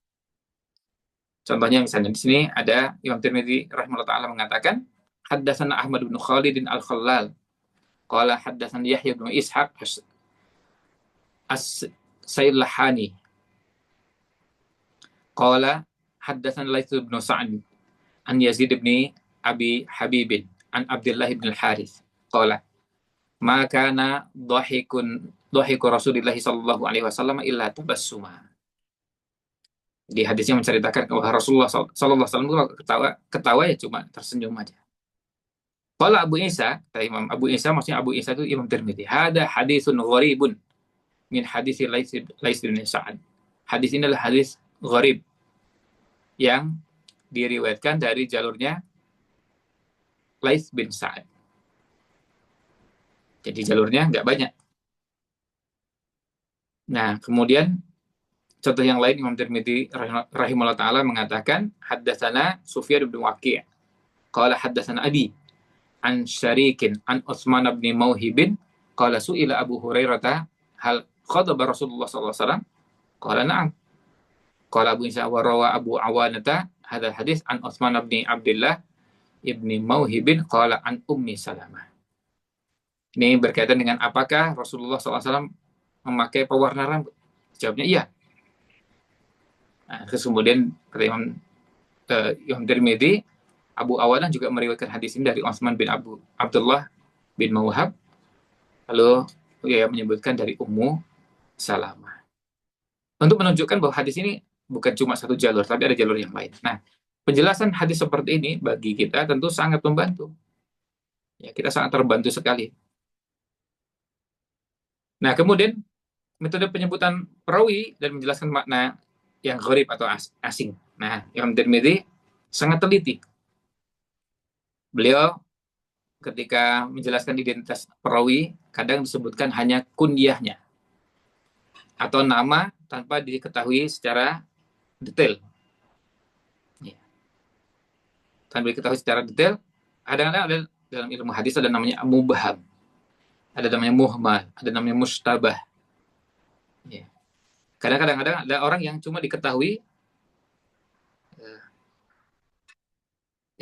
Contohnya misalnya di sini ada Imam Tirmidzi rahimahullah taala mengatakan, haddatsana Ahmad bin Khalid al-Khallal, qala haddatsana Yahya bin Ishaq as-Sailahani, qala haddatsana Laits bin Sa'd an Yazid bin Abi Habib an Abdullah bin Al-Harits, qala ma kana dhahiku Rasulullah sallallahu alaihi wasallam illa tabassuma. Di hadisnya menceritakan bahwa Rasulullah sallallahu alaihi wasallam ketawa ya cuma tersenyum aja. Qala Abu Isa, kata Imam Abu Isa, maksudnya Abu Isa itu Imam Tirmidzi, hada hadisun gharibun min hadis Lais bin Sa'ad. Hadis ini adalah hadis gharib yang diriwayatkan dari jalurnya Lais bin Sa'ad. Jadi jalurnya nggak banyak. Nah, kemudian contoh yang lain, Imam Tirmidzi rahimahullah taala mengatakan, haddatsana Sufyan bin Waqi', qala haddatsana Abi an Syarikin an Utsman bin Mauhibin, qala su'ila Abu Hurairah hal khadaba Rasulullah sallallahu alaihi wasallam, qala na'am. Qala Abu Isa wa rawa Abu Awanata hadzal hadis an Utsman bin Abdullah ibni Mauhibin qala an Ummi Salamah. Ini berkaitan dengan apakah Rasulullah SAW memakai pewarna rambut? Jawabnya iya. Nah, terus kemudian kata Imam Tirmidzi, Abu Awalah juga meriwayatkan hadis ini dari Utsman bin Abdullah bin Mawhab, lalu ia menyebutkan dari Ummu Salamah. Untuk menunjukkan bahwa hadis ini bukan cuma satu jalur, tapi ada jalur yang lain. Nah, penjelasan hadis seperti ini bagi kita tentu sangat membantu. Ya, kita sangat terbantu sekali. Nah, kemudian metode penyebutan perawi dan menjelaskan makna yang gharib atau asing. Nah, Imam Tirmidzi sangat teliti. Beliau ketika menjelaskan identitas perawi, kadang disebutkan hanya kunyahnya atau nama tanpa diketahui secara detail. Ya. Tanpa diketahui secara detail, kadang-kadang ada dalam ilmu hadis ada namanya mubham, ada namanya muhmal, ada namanya mustabah. Ya. Kadang-kadang ada orang yang cuma diketahui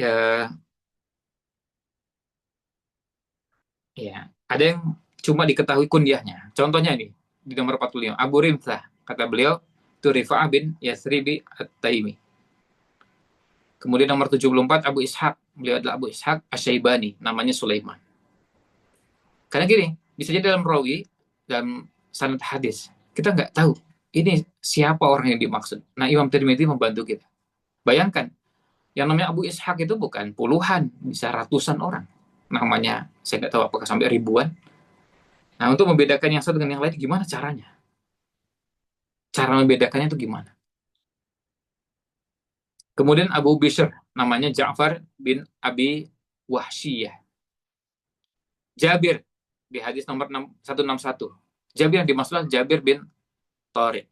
ya, ya, ada yang cuma diketahui kunyahnya. Contohnya ini di nomor 45, Abu Rimsah, kata beliau itu Rifa'ah bin Yasribi At-Taimi. Kemudian nomor 74 Abu Ishaq, beliau adalah Abu Ishaq Asy-Syaibani, namanya Sulaiman. Karena gini, bisa jadi dalam rawi, dalam sanad hadis, kita nggak tahu ini siapa orang yang dimaksud. Nah, Imam Tirmidzi membantu kita. Bayangkan, yang namanya Abu Ishaq itu bukan puluhan, bisa ratusan orang. Namanya, saya nggak tahu apakah sampai ribuan. Nah, untuk membedakan yang satu dengan yang lain, gimana caranya? Cara membedakannya itu gimana? Kemudian Abu Bishr, namanya Ja'far bin Abi Wahsyiyah. Jabir, di hadis nomor 161. Jabir yang dimaksud Jabir bin Tariq.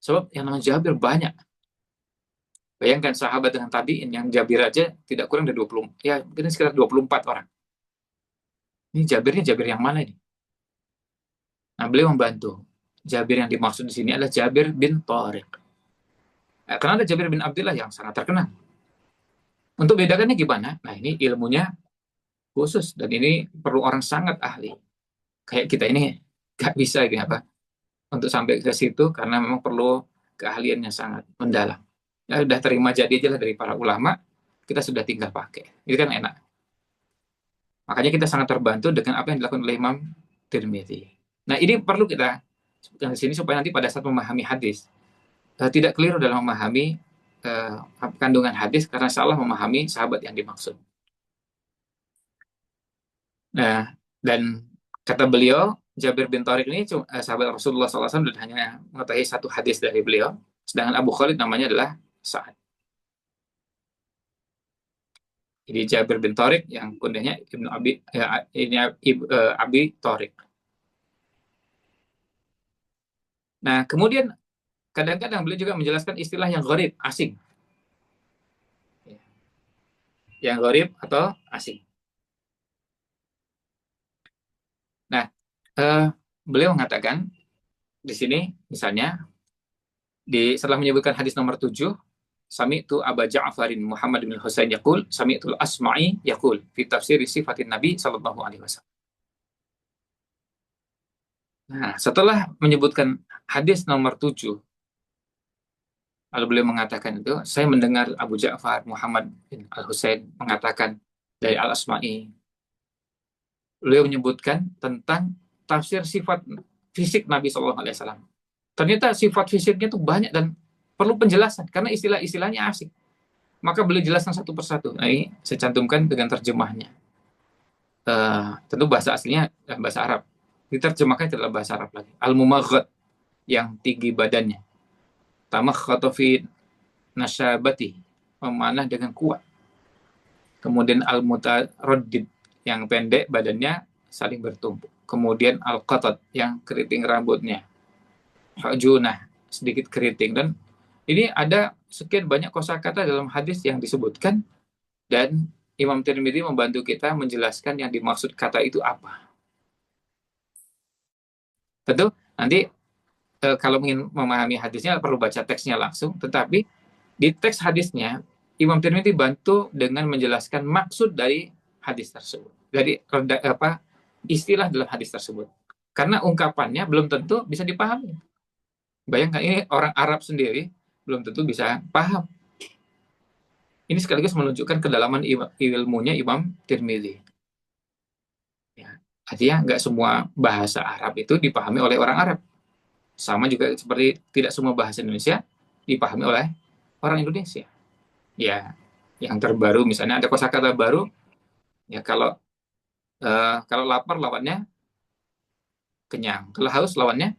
Sebab yang namanya Jabir banyak. Bayangkan sahabat dengan tabi'in yang Jabir aja tidak kurang dari 20, ya mungkin sekitar 24 orang. Ini Jabirnya Jabir yang mana ini? Nah, beliau membantu. Jabir yang dimaksud di sini adalah Jabir bin Tariq. Nah, karena ada Jabir bin Abdullah yang sangat terkenal. Untuk bedakannya gimana? Nah, ini ilmunya khusus dan ini perlu orang sangat ahli. Kayak kita ini nggak bisa ini apa untuk sampai ke situ karena memang perlu keahlian yang sangat mendalam. Ya udah terima jadi aja lah dari para ulama, kita sudah tinggal pakai. Itu kan enak. Makanya kita sangat terbantu dengan apa yang dilakukan oleh Imam Tirmidzi. Nah, ini perlu kita sebutkan di sini supaya nanti pada saat memahami hadis tidak keliru dalam memahami kandungan hadis karena salah memahami sahabat yang dimaksud. Nah, dan kata beliau, Jabir bin Tariq ini sahabat Rasulullah SAW dan hanya mengetahui satu hadis dari beliau, sedangkan Abu Khalid namanya adalah Sa'ad. Jadi Jabir bin Tariq yang kunyahnya Ibnu Abi ini Abi Tariq. Nah, kemudian kadang-kadang beliau juga menjelaskan istilah yang gharib, asing. Yang gharib atau asing. Nah, beliau mengatakan di sini misalnya setelah menyebutkan hadis nomor 7, Sami'tu Aba Ja'farin Muhammad bin Husain yaqul sami'tul Asma'i yaqul fi tafsir sifatin Nabi sallallahu alaihi wasallam. Nah, setelah menyebutkan hadis nomor 7, lalu beliau mengatakan itu, saya mendengar Abu Ja'far Muhammad bin Al-Husain mengatakan dari Al-Asma'i. Beliau menyebutkan tentang tafsir sifat fisik Nabi sallallahu alaihi wasallam. Ternyata sifat fisiknya itu banyak dan perlu penjelasan karena istilah-istilahnya asing. Maka beliau jelaskan satu persatu. Nah, ini saya cantumkan dengan terjemahnya. Tentu bahasa aslinya bahasa Arab. Diterjemahkan adalah bahasa Arab lagi. Al-Mumaghad, yang tinggi badannya. Tamakhatu fi nasyabati, memanah dengan kuat. Kemudian al-mutaraddid, yang pendek badannya saling bertumpuk. Kemudian al-qatat, yang keriting rambutnya. Hujunah, sedikit keriting. Dan ini ada sekian banyak kosakata dalam hadis yang disebutkan dan Imam Tirmidzi membantu kita menjelaskan yang dimaksud kata itu apa. Tentu nanti kalau ingin memahami hadisnya perlu baca teksnya langsung, tetapi di teks hadisnya Imam Tirmidzi bantu dengan menjelaskan maksud dari hadis tersebut, dari istilah dalam hadis tersebut. Karena ungkapannya belum tentu bisa dipahami. Bayangkan ini orang Arab sendiri belum tentu bisa paham. Ini sekaligus menunjukkan kedalaman ilmunya Imam Tirmidzi. Ya. Artinya nggak semua bahasa Arab itu dipahami oleh orang Arab. Sama juga seperti tidak semua bahasa Indonesia dipahami oleh orang Indonesia. Ya, yang terbaru misalnya ada kosakata baru, ya kalau lapar lawannya kenyang, kalau haus lawannya,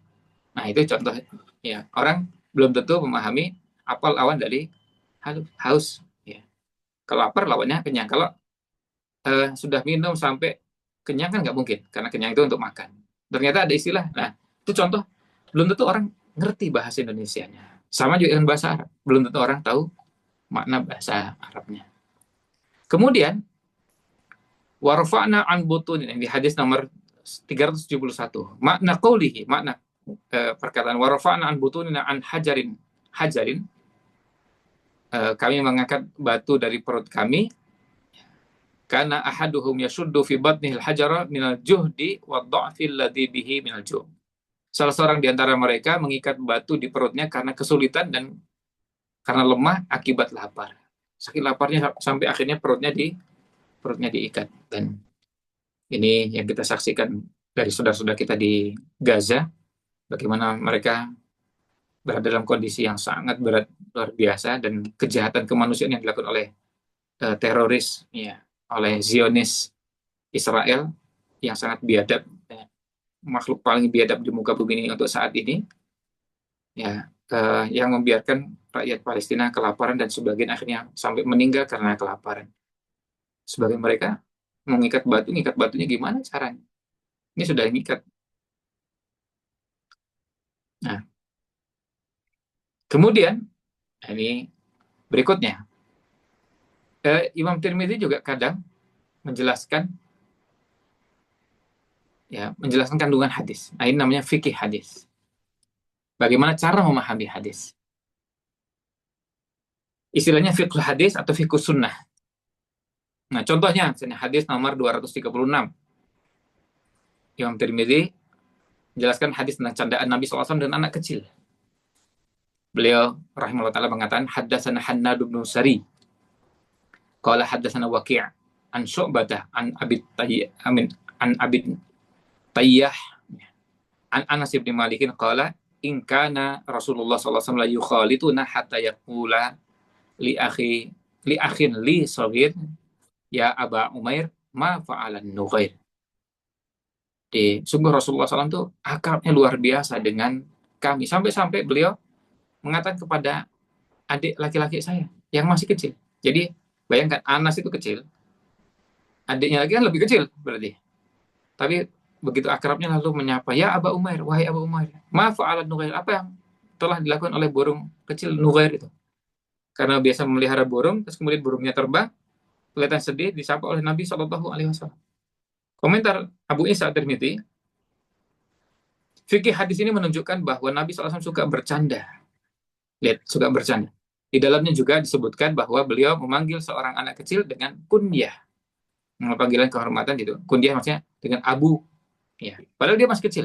nah itu contoh ya orang belum tentu memahami apa lawan dari haus. Ya. Kalau lapar lawannya kenyang, kalau sudah minum sampai kenyang kan nggak mungkin, karena kenyang itu untuk makan. Ternyata ada istilah. Nah, itu contoh. Belum tentu orang ngerti bahasa Indonesianya. Sama juga dengan bahasa Arab. Belum tentu orang tahu makna bahasa Arabnya. Kemudian, warfa'na an butunin, di hadis nomor 371. Makna qawlihi, makna perkataan warfa'na an butunina an hajarin. Hajarin, kami mengangkat batu dari perut kami, karena ahaduhum yashuddu fi batnihil hajara minal juhdi wa dha'fil ladhi bihi minal juh. Salah seorang di antara mereka mengikat batu di perutnya karena kesulitan dan karena lemah akibat lapar. Sakit laparnya sampai akhirnya perutnya diikat. Dan ini yang kita saksikan dari saudara-saudara kita di Gaza, bagaimana mereka berada dalam kondisi yang sangat berat, luar biasa, dan kejahatan kemanusiaan yang dilakukan oleh teroris, ya, oleh Zionis Israel yang sangat biadab, ya, makhluk paling biadab di muka bumi ini untuk saat ini, ya, yang membiarkan rakyat Palestina kelaparan dan sebagian akhirnya sampai meninggal karena kelaparan. Sebagian mereka mengikat batu, ngikat batunya gimana caranya? Ini sudah mengikat. Nah, kemudian ini berikutnya, Imam Tirmidzi juga kadang menjelaskan, ya, menjelaskan kandungan hadis. Nah, ini namanya fikih hadis. Bagaimana cara memahami hadis? Istilahnya fikih hadis atau fikih sunnah. Nah, contohnya, misalnya hadis nomor 236. Imam Tirmidzi menjelaskan hadis tentang candaan Nabi SAW dan anak kecil. Beliau rahimahullah ta'ala mengatakan, haddatsana Hannad bin Sari, qala haddatsana Waqi' an Syu'bah an Abi Tayyah, amin, an Abi Tayyah an Anas bin Malik qala in kana Rasulullah sallallahu alaihi wasallam yukhalituna hatta yaqula li akhin li saghir ya Aba Umair ma fa'alan nughair. Sungguh Rasulullah SAW itu akrabnya luar biasa dengan kami, sampai-sampai beliau mengatakan kepada adik laki-laki saya yang masih kecil. Jadi bayangkan, Anas itu kecil, adiknya lagi kan lebih kecil berarti. Tapi begitu akrabnya lalu menyapa, ya Aba Umair, wahai Aba Umair, ma fa'alan nughair, apa yang telah dilakukan oleh burung kecil Nughair itu. Karena biasa memelihara burung, terus kemudian burungnya terbang, kelihatan sedih, disapa oleh Nabi SAW. Komentar Abu Isa At-Tirmidzi, fikih hadis ini menunjukkan bahwa Nabi SAW suka bercanda. Lihat, suka bercanda. Di dalamnya juga disebutkan bahwa beliau memanggil seorang anak kecil dengan kunyah. Panggilan kehormatan gitu. Kunyah maksudnya dengan Abu. Ya. Padahal dia masih kecil.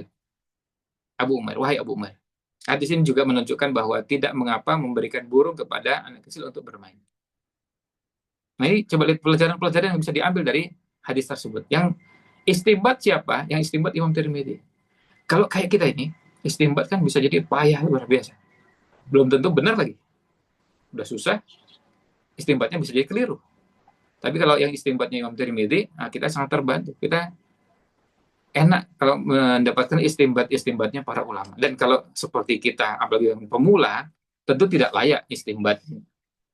Abu Umar, wahai Abu Umar. Hadis ini juga menunjukkan bahwa tidak mengapa memberikan burung kepada anak kecil untuk bermain. Nah, ini coba lihat pelajaran-pelajaran yang bisa diambil dari hadis tersebut. Yang istimbat siapa? Yang istimbat Imam Tirmidzi. Kalau kayak kita ini, istimbat kan bisa jadi payah luar biasa. Belum tentu benar lagi. Udah susah, istimbatnya bisa jadi keliru. Tapi kalau yang istimbatnya Imam Tirmidzi, nah kita sangat terbantu. Kita enak kalau mendapatkan istimbatnya para ulama. Dan kalau seperti kita, apalagi yang pemula, tentu tidak layak istimbat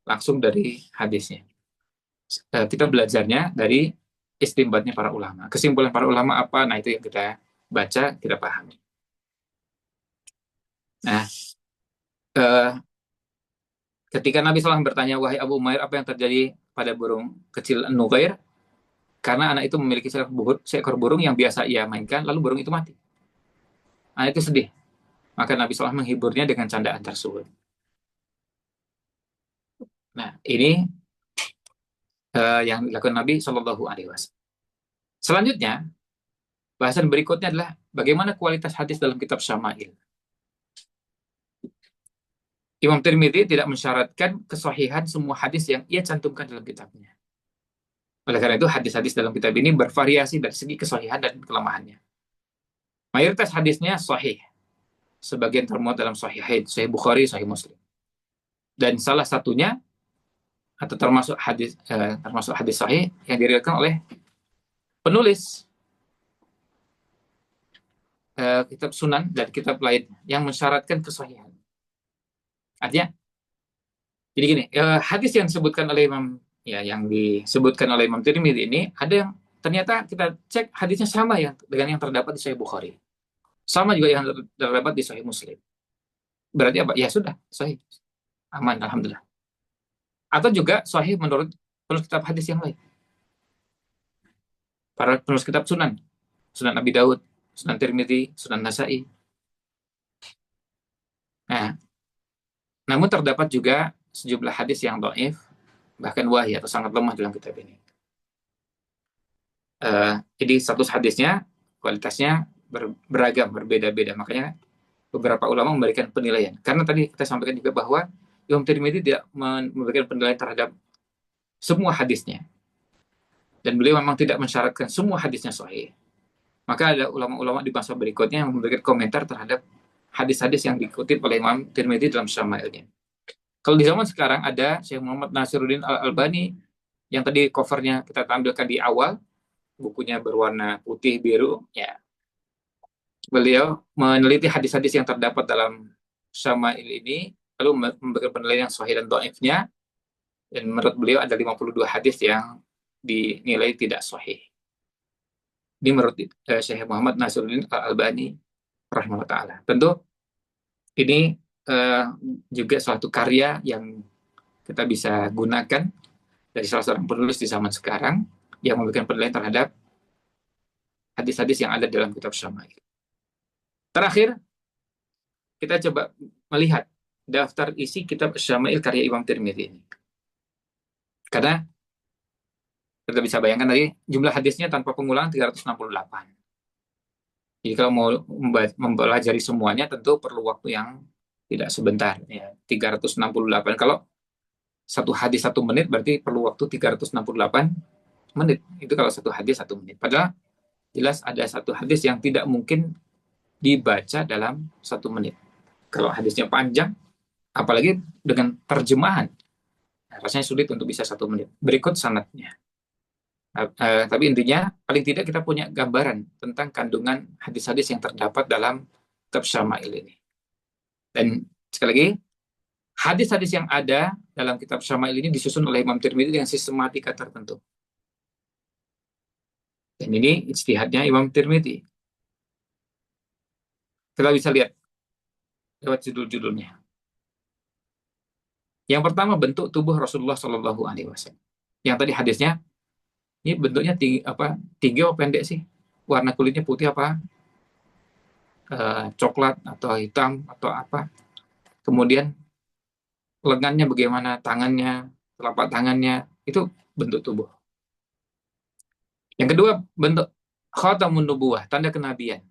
langsung dari hadisnya. Kita belajarnya dari istimbatnya para ulama. Kesimpulan para ulama apa? Nah, itu yang kita baca, kita pahami. Nah, ketika Nabi SAW bertanya, wahai Abu Umair, apa yang terjadi pada burung kecil Nughair? Karena anak itu memiliki seekor burung yang biasa ia mainkan, lalu burung itu mati. Anak itu sedih. Maka Nabi SAW menghiburnya dengan candaan tersebut. Nah, ini yang dilakukan Nabi SAW. Selanjutnya, Bahasan berikutnya adalah bagaimana kualitas hadis dalam kitab Syama'il. Imam Tirmidzi tidak mensyaratkan kesahihan semua hadis yang ia cantumkan dalam kitabnya. Oleh karena itu, hadis-hadis dalam kitab ini bervariasi dari segi kesahihan dan kelemahannya. Mayoritas hadisnya sahih, sebagian termuat dalam Sahihain, Sahih Bukhari, Sahih Muslim. Dan salah satunya atau termasuk hadis sahih yang diriwayatkan oleh penulis kitab Sunan dan kitab lain yang mensyaratkan kesahihan. Artinya, jadi gini, hadis yang disebutkan oleh yang disebutkan oleh Imam Tirmidzi ini ada yang ternyata kita cek hadisnya sama dengan yang terdapat di Sahih Bukhari, sama juga yang terdapat di Sahih Muslim. Berarti apa? Ya sudah, sahih, aman, alhamdulillah. Atau juga sahih menurut penulis kitab hadis yang lain, para penulis kitab Sunan, Sunan Abi Daud, Sunan Tirmidzi, Sunan Nasai. Nah, namun terdapat juga sejumlah hadis yang dhaif, bahkan wahyi atau sangat lemah dalam kitab ini. Jadi status hadisnya, kualitasnya beragam, berbeda-beda. Makanya beberapa ulama memberikan penilaian. Karena tadi kita sampaikan juga bahwa Imam Tirmidzi tidak memberikan penilaian terhadap semua hadisnya. Dan beliau memang tidak mensyaratkan semua hadisnya sahih. Maka ada ulama-ulama di masa berikutnya yang memberikan komentar terhadap hadis-hadis yang dikutip oleh Imam Tirmidzi dalam Syama'ilnya. Kalau di zaman sekarang ada Syekh Muhammad Nasiruddin Al-Albani yang tadi covernya kita tampilkan di awal, bukunya berwarna putih biru, ya. Beliau meneliti hadis-hadis yang terdapat dalam Syama'il ini, lalu memberikan penilaian sahih dan dhaifnya, dan menurut beliau ada 52 hadis yang dinilai tidak sahih. Ini menurut Syekh Muhammad Nasiruddin Al-Albani rahimahullah ta'ala. Tentu ini juga suatu karya yang kita bisa gunakan dari salah seorang penulis di zaman sekarang yang memberikan penilaian terhadap hadis-hadis yang ada dalam kitab Syama'il. Terakhir, kita coba melihat daftar isi kitab Syama'il karya Imam Tirmidzi ini. Karena kita bisa bayangkan tadi jumlah hadisnya tanpa pengulangan 368. Jadi kalau mau mempelajari semuanya tentu perlu waktu yang tidak sebentar, ya. 368. Kalau satu hadis 1 menit berarti perlu waktu 368 menit. Itu kalau satu hadis 1 menit. Padahal jelas ada satu hadis yang tidak mungkin dibaca dalam 1 menit. Kalau hadisnya panjang, apalagi dengan terjemahan, rasanya sulit untuk bisa 1 menit. Berikut sanadnya. Tapi intinya, paling tidak kita punya gambaran tentang kandungan hadis-hadis yang terdapat dalam kitab Syama'il ini. Dan sekali lagi, hadis-hadis yang ada dalam kitab Syama'il ini disusun oleh Imam Tirmidzi dengan sistematika tertentu. Dan ini ijtihadnya Imam Tirmidzi. Kita bisa lihat lewat judul-judulnya. Yang pertama, bentuk tubuh Rasulullah Shallallahu Alaihi Wasallam. Yang tadi hadisnya, ini bentuknya tinggi atau pendek sih? Warna kulitnya putih apa? Coklat atau hitam atau apa? Kemudian lengannya bagaimana, tangannya, telapak tangannya, itu bentuk tubuh. Yang kedua, bentuk khatamun nubuwah, tanda kenabian.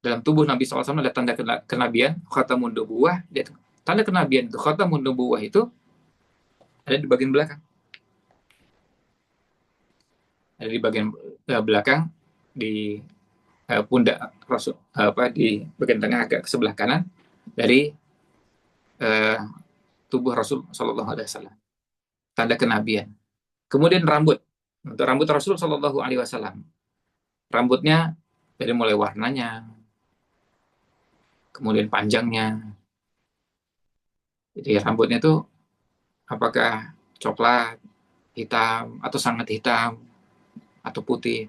Dalam tubuh Nabi SAW ada tanda kenabian, khatamun nubuwah. Tanda kenabian itu, khatamun nubuwah itu ada di bagian belakang. Ada di bagian belakang, di pundak Rasul, di bagian tengah agak ke sebelah kanan dari tubuh Rasul Shallallahu Alaihi Wasallam. Tanda kenabian. Kemudian rambut. Untuk rambut Rasul Shallallahu Alaihi Wasallam, rambutnya dari mulai warnanya, kemudian panjangnya. Jadi rambutnya itu apakah coklat, hitam, atau sangat hitam, atau putih.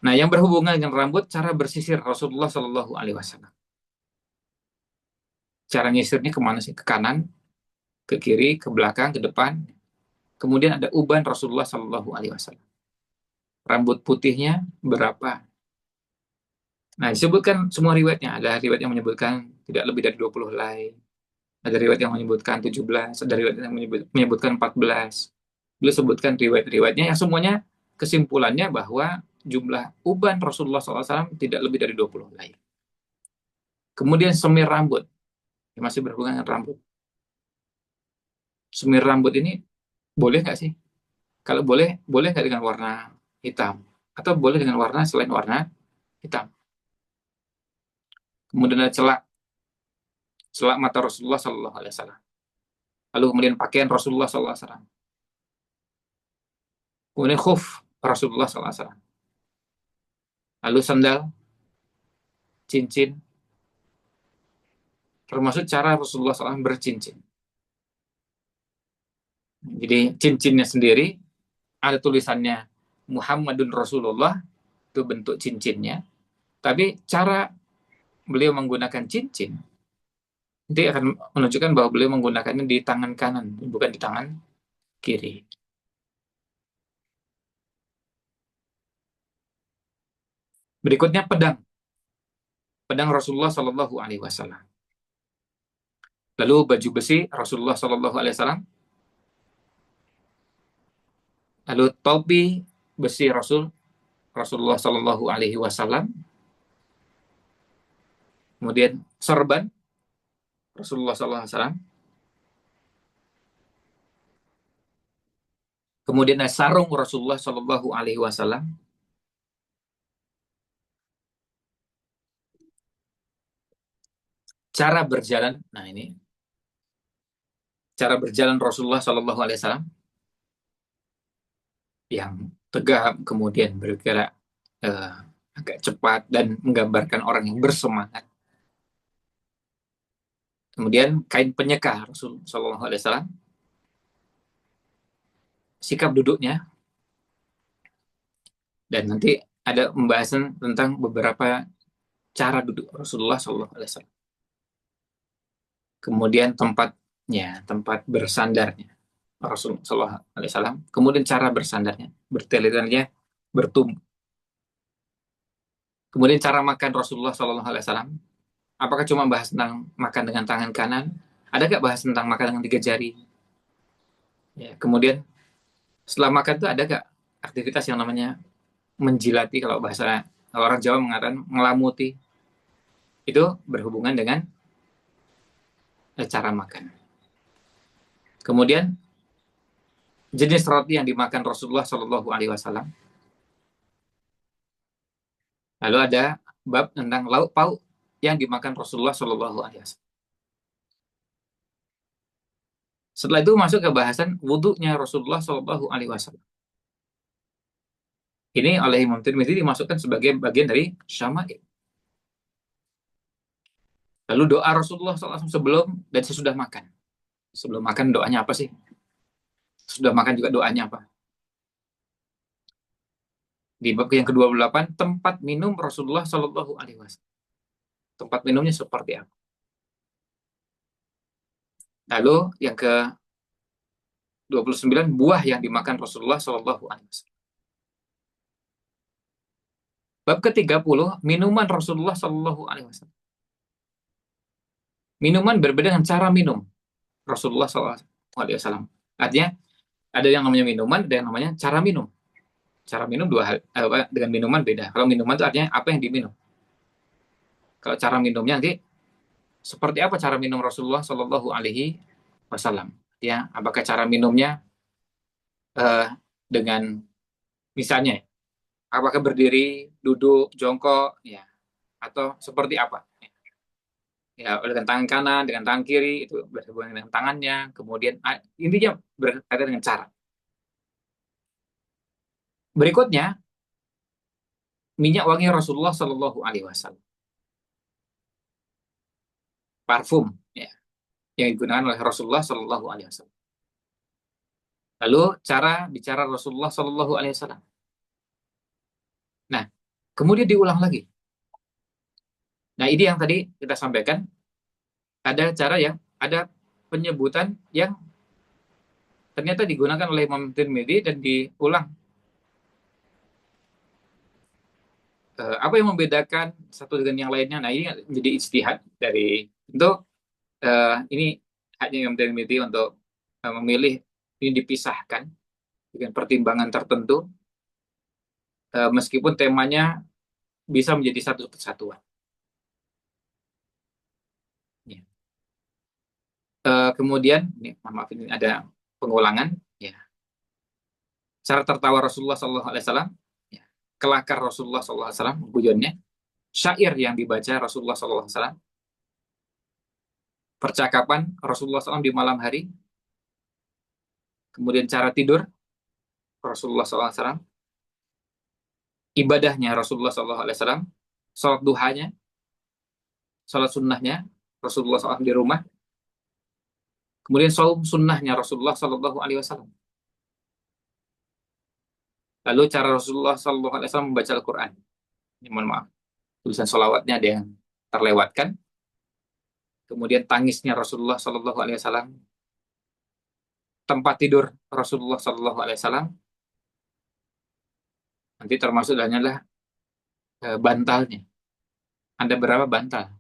Nah, yang berhubungan dengan rambut, cara bersisir Rasulullah Shallallahu Alaihi Wasallam. Cara nyisirnya kemana sih? Ke kanan, ke kiri, ke belakang, ke depan. Kemudian ada uban Rasulullah Shallallahu Alaihi Wasallam. Rambut putihnya berapa? Nah, disebutkan semua riwayatnya. Ada riwayat yang menyebutkan tidak lebih dari 20 helai. Ada riwayat yang menyebutkan 17. Ada riwayat yang menyebutkan 14. Beliau sebutkan riwayat-riwayatnya yang semuanya kesimpulannya bahwa jumlah uban Rasulullah SAW tidak lebih dari 20 helai. Kemudian semir rambut, masih berhubungan dengan rambut. Semir rambut ini boleh nggak sih? Kalau boleh, boleh nggak dengan warna hitam? Atau boleh dengan warna selain warna hitam? Kemudian ada celak, celak mata Rasulullah SAW. Lalu kemudian pakaian Rasulullah SAW. Kemudian khuf Rasulullah SAW. Lalu sandal, cincin, termasuk cara Rasulullah SAW bercincin. Jadi cincinnya sendiri ada tulisannya Muhammadun Rasulullah, itu bentuk cincinnya. Tapi cara beliau menggunakan cincin nanti akan menunjukkan bahwa beliau menggunakannya di tangan kanan, bukan di tangan kiri. Berikutnya pedang, pedang Rasulullah Shallallahu Alaihi Wasallam. Lalu baju besi Rasulullah Shallallahu Alaihi Wasallam. Lalu topi besi Rasulullah Shallallahu Alaihi Wasallam. Kemudian sorban Rasulullah Shallallahu Alaihi Wasallam. Kemudian ada sarung Rasulullah Shallallahu Alaihi Wasallam. Cara berjalan, nah ini cara berjalan Rasulullah Shallallahu Alaihi Wasallam yang tegap, kemudian bergerak agak cepat dan menggambarkan orang yang bersemangat. Kemudian kain penyeka Rasul Shallallahu Alaihi Wasallam, sikap duduknya, dan nanti ada pembahasan tentang beberapa cara duduk Rasulullah Shallallahu Alaihi Wasallam. Kemudian tempatnya, tempat bersandarnya Rasulullah Shallallahu Alaihi Wasallam. Kemudian cara bersandarnya, berteletannya, bertumbuh. Kemudian cara makan Rasulullah Shallallahu Alaihi Wasallam. Apakah cuma bahas tentang makan dengan tangan kanan? Ada nggak bahas tentang makan dengan 3 jari? Ya, kemudian setelah makan itu ada nggak aktivitas yang namanya menjilati, kalau bahasa orang Jawa mengatakan ngelamuti? Itu berhubungan dengan cara makan. Kemudian jenis roti yang dimakan Rasulullah Shallallahu Alaihi Wasallam. Lalu ada bab tentang lauk pauk yang dimakan Rasulullah Shallallahu Alaihi Wasallam. Setelah itu masuk ke bahasan wudhunya Rasulullah Shallallahu Alaihi Wasallam. Ini oleh Imam Tirmidzi dimasukkan sebagai bagian dari syama'il. Lalu doa Rasulullah SAW sebelum dan sesudah makan. Sebelum makan doanya apa sih? Sudah makan juga doanya apa? Di bab yang ke-28, tempat minum Rasulullah Shallallahu Alaihi Wasallam. Tempat minumnya seperti apa? Lalu yang ke-29, buah yang dimakan Rasulullah Shallallahu Alaihi Wasallam. Bab ke-30, minuman Rasulullah Shallallahu Alaihi Wasallam. Minuman berbeda dengan cara minum Rasulullah Shallallahu Alaihi Wasallam. Artinya ada yang namanya minuman, ada yang namanya cara minum. Cara minum dua hal, dengan minuman beda. Kalau minuman itu artinya apa yang diminum. Kalau cara minumnya nanti seperti apa cara minum Rasulullah Shallallahu Alaihi Wasallam? Ya, apakah cara minumnya dengan misalnya, apakah berdiri, duduk, jongkok, ya, atau seperti apa? Ya, dengan tangan kanan, dengan tangan kiri itu berhubungan dengan tangannya. Kemudian intinya berkaitan dengan cara. Berikutnya, minyak wangi Rasulullah Shallallahu Alaihi Wasallam, parfum, ya, yang digunakan oleh Rasulullah Shallallahu Alaihi Wasallam. Lalu cara bicara Rasulullah Shallallahu Alaihi Wasallam. Nah, kemudian diulang lagi. Nah, ini yang tadi kita sampaikan, ada cara yang ada penyebutan yang ternyata digunakan oleh Imam Tirmidzi dan diulang. Apa yang membedakan satu dengan yang lainnya? Nah, ini menjadi ijtihad dari tentu ini haknya Imam Tirmidzi untuk memilih ini dipisahkan dengan pertimbangan tertentu. meskipun temanya bisa menjadi satu kesatuan. Ya. Kemudian, ini, maaf ini ada pengulangan. Ya. Cara tertawa Rasulullah SAW, ya. Kelakar Rasulullah SAW, guyonnya, syair yang dibaca Rasulullah SAW, percakapan Rasulullah SAW di malam hari, kemudian cara tidur Rasulullah SAW, ibadahnya Rasulullah SAW, sholat duhanya, sholat sunnahnya Rasulullah SAW di rumah, kemudian saum sunnahnya Rasulullah SAW. Lalu cara Rasulullah SAW membaca Al-Quran. Ya, mohon maaf, tulisan sholawatnya ada yang terlewatkan. Kemudian tangisnya Rasulullah SAW, tempat tidur Rasulullah SAW, nanti termasuk adalah bantalnya. Ada berapa bantal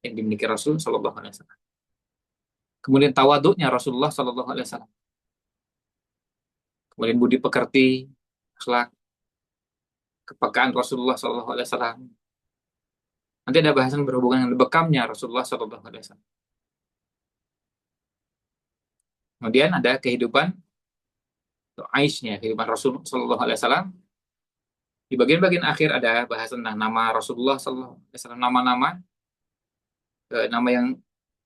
yang dimiliki Rasul SAW. Kemudian tawaduknya Rasulullah SAW. Kemudian budi pekerti, akhlak, kepekaan Rasulullah SAW. Nanti ada bahasan berhubungan dengan bekamnya Rasulullah SAW. Kemudian ada kehidupan Aisynya, kehidupan Rasul SAW. Di bagian-bagian akhir ada bahasan tentang nama Rasulullah SAW, nama-nama, nama yang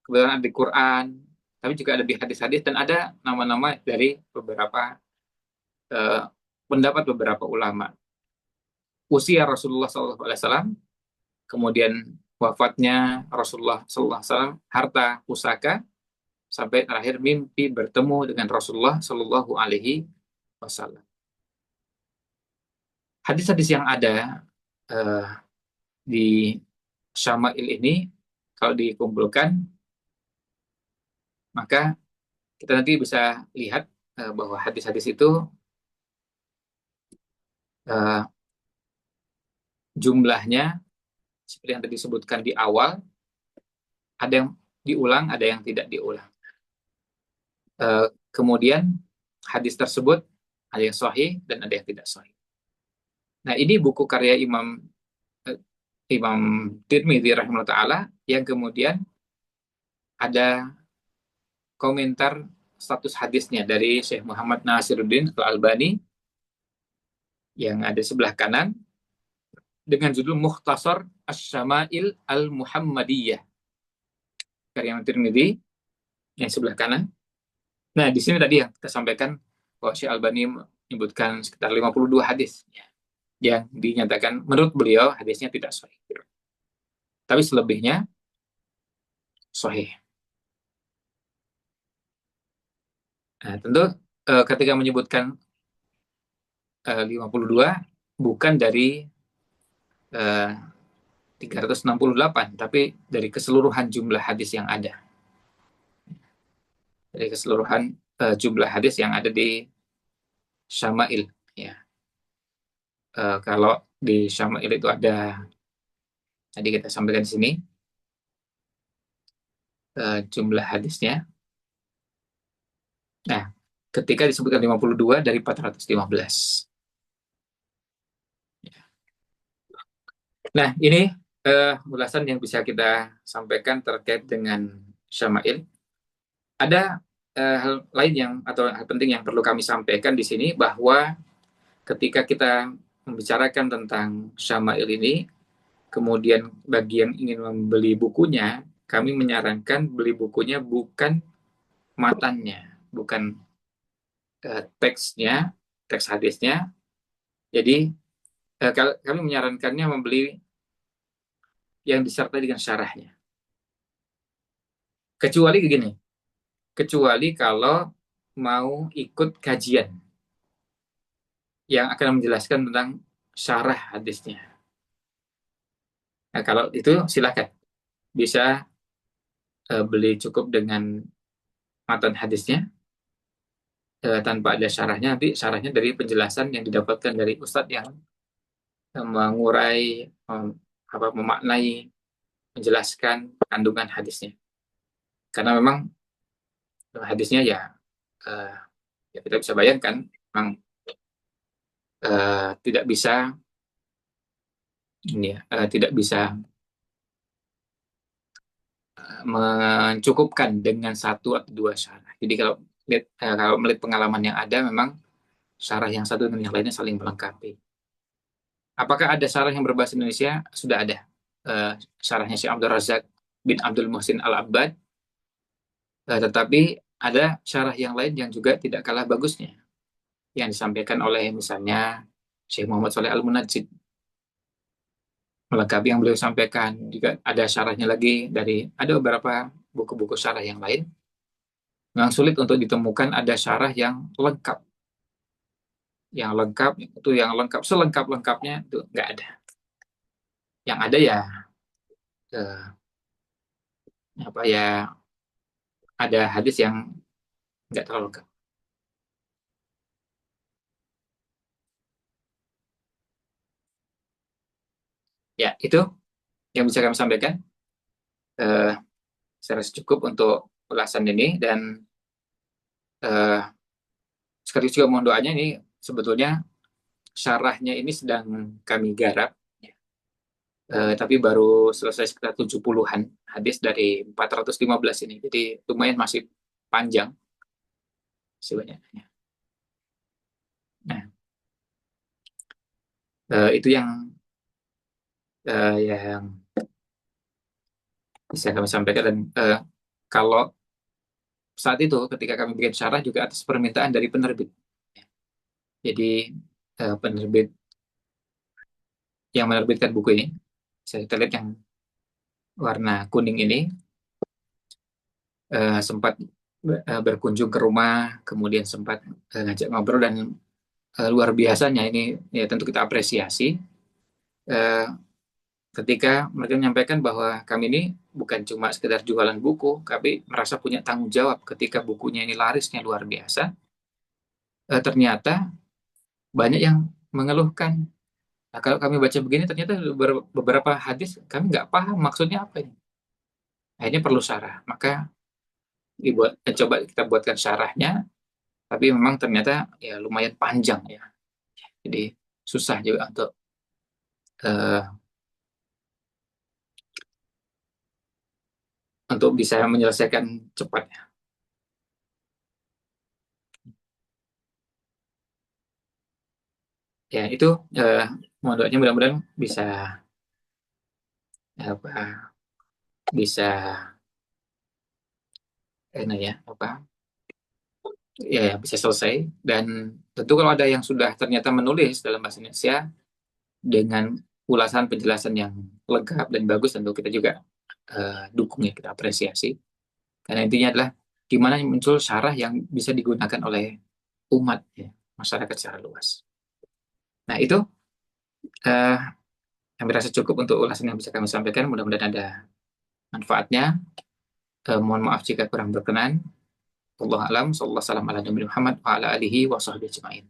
kebetulan ada di Quran, tapi juga ada di hadis-hadis, dan ada nama-nama dari beberapa eh, pendapat beberapa ulama. Usia Rasulullah SAW, kemudian wafatnya Rasulullah SAW, harta pusaka, sampai terakhir mimpi bertemu dengan Rasulullah SAW. Hadis-hadis yang ada eh, di Syama'il ini, kalau dikumpulkan, maka kita nanti bisa lihat bahwa hadis-hadis itu eh, jumlahnya, seperti yang tadi disebutkan di awal, ada yang diulang, ada yang tidak diulang. Kemudian hadis tersebut ada yang sahih dan ada yang tidak sahih. Nah, ini buku karya Imam Tirmidzi rahimahullah taala, yang kemudian ada komentar status hadisnya dari Syekh Muhammad Nasiruddin Al-Albani yang ada sebelah kanan dengan judul Mukhtasar Asy-Syama'il Al-Muhammadiyah, karya Imam Tirmidzi yang sebelah kanan. Nah, di sini tadi yang kita sampaikan bahwa Syekh Albani menyebutkan sekitar 52 hadis yang dinyatakan menurut beliau hadisnya tidak sahih. Tapi selebihnya sahih. Nah, tentu ketika menyebutkan 52 bukan dari 368, tapi dari keseluruhan jumlah hadis yang ada. Dari keseluruhan jumlah hadis yang ada di Syama'il. Ya. Kalau di Syama'il itu ada, tadi kita sampaikan di sini, jumlah hadisnya. Nah, ketika disebutkan 52 dari 415. Nah, ini ulasan yang bisa kita sampaikan terkait dengan Syama'il. Ada hal lain yang, atau hal penting yang perlu kami sampaikan di sini, bahwa ketika kita membicarakan tentang Syama'il ini, kemudian bagi yang ingin membeli bukunya, kami menyarankan beli bukunya bukan matannya, bukan teksnya, teks hadisnya. Jadi kami menyarankannya membeli yang disertai dengan syarahnya. Kecuali begini, kecuali kalau mau ikut kajian yang akan menjelaskan tentang syarah hadisnya. Nah, kalau itu silakan, bisa beli cukup dengan matan hadisnya tanpa ada syarahnya. Nanti syarahnya dari penjelasan yang didapatkan dari ustadz yang mengurai, memaknai, menjelaskan kandungan hadisnya. Karena memang hadisnya ya kita bisa bayangkan memang tidak bisa ini ya, tidak bisa mencukupkan dengan satu atau dua syarah. Jadi kalau melihat pengalaman yang ada, memang syarah yang satu dengan yang lainnya saling melengkapi. Apakah ada syarah yang berbahasa Indonesia? Sudah ada. Syarahnya Syekh Abdul Razak bin Abdul Muhsin Al-Abbad, tetapi ada syarah yang lain yang juga tidak kalah bagusnya, yang disampaikan oleh misalnya Syekh Muhammad Shalih Al-Munajjid, melengkapi yang beliau sampaikan. Juga ada syarahnya lagi ada beberapa buku-buku syarah yang lain. Memang sulit untuk ditemukan ada syarah yang lengkap. Yang lengkap selengkap-lengkapnya itu nggak ada. Yang ada ya eh, apa ya, ada hadis yang nggak terlalu lengkap. Ya, itu yang bisa kami sampaikan. Eh, saya rasa cukup untuk ulasan ini, dan eh, sekaligus juga mohon doanya. Ini sebetulnya syarahnya ini sedang kami garap, ya. Tapi baru selesai sekitar 70-an hadis dari 415 ini. Jadi lumayan masih panjang sebenarnya. Nah, itu yang bisa kami sampaikan. Dan kalau saat itu ketika kami bikin syarah juga atas permintaan dari penerbit. Jadi penerbit yang menerbitkan buku ini, saya lihat yang warna kuning ini, sempat berkunjung ke rumah, kemudian sempat ngajak ngobrol, dan luar biasanya ini, ya tentu kita apresiasi eh, ketika mereka menyampaikan bahwa kami ini bukan cuma sekedar jualan buku, tapi merasa punya tanggung jawab ketika bukunya ini larisnya luar biasa. Ternyata banyak yang mengeluhkan, nah, kalau kami baca begini ternyata beberapa hadis kami nggak paham maksudnya apa ini. Akhirnya perlu syarah. Maka coba kita buatkan syarahnya, tapi memang ternyata ya lumayan panjang ya. Jadi susah juga untuk bisa menyelesaikan cepat. Ya itu eh, mohon doanya, mudah-mudahan bisa apa bisa ya apa bisa selesai. Dan tentu kalau ada yang sudah ternyata menulis dalam bahasa Indonesia dengan ulasan penjelasan yang lengkap dan bagus, tentu kita juga dukung, ya kita apresiasi, karena intinya adalah gimana muncul syarah yang bisa digunakan oleh umat, ya, masyarakat secara luas. Nah itu eh, kami rasa cukup untuk ulasan yang bisa kami sampaikan. Mudah-mudahan ada manfaatnya. Mohon maaf jika kurang berkenan. Wallahu a'lam. Sallallahu alaihi wasallam ala Nabi Muhammad wa ala alihi wa sahbihi ajma'in.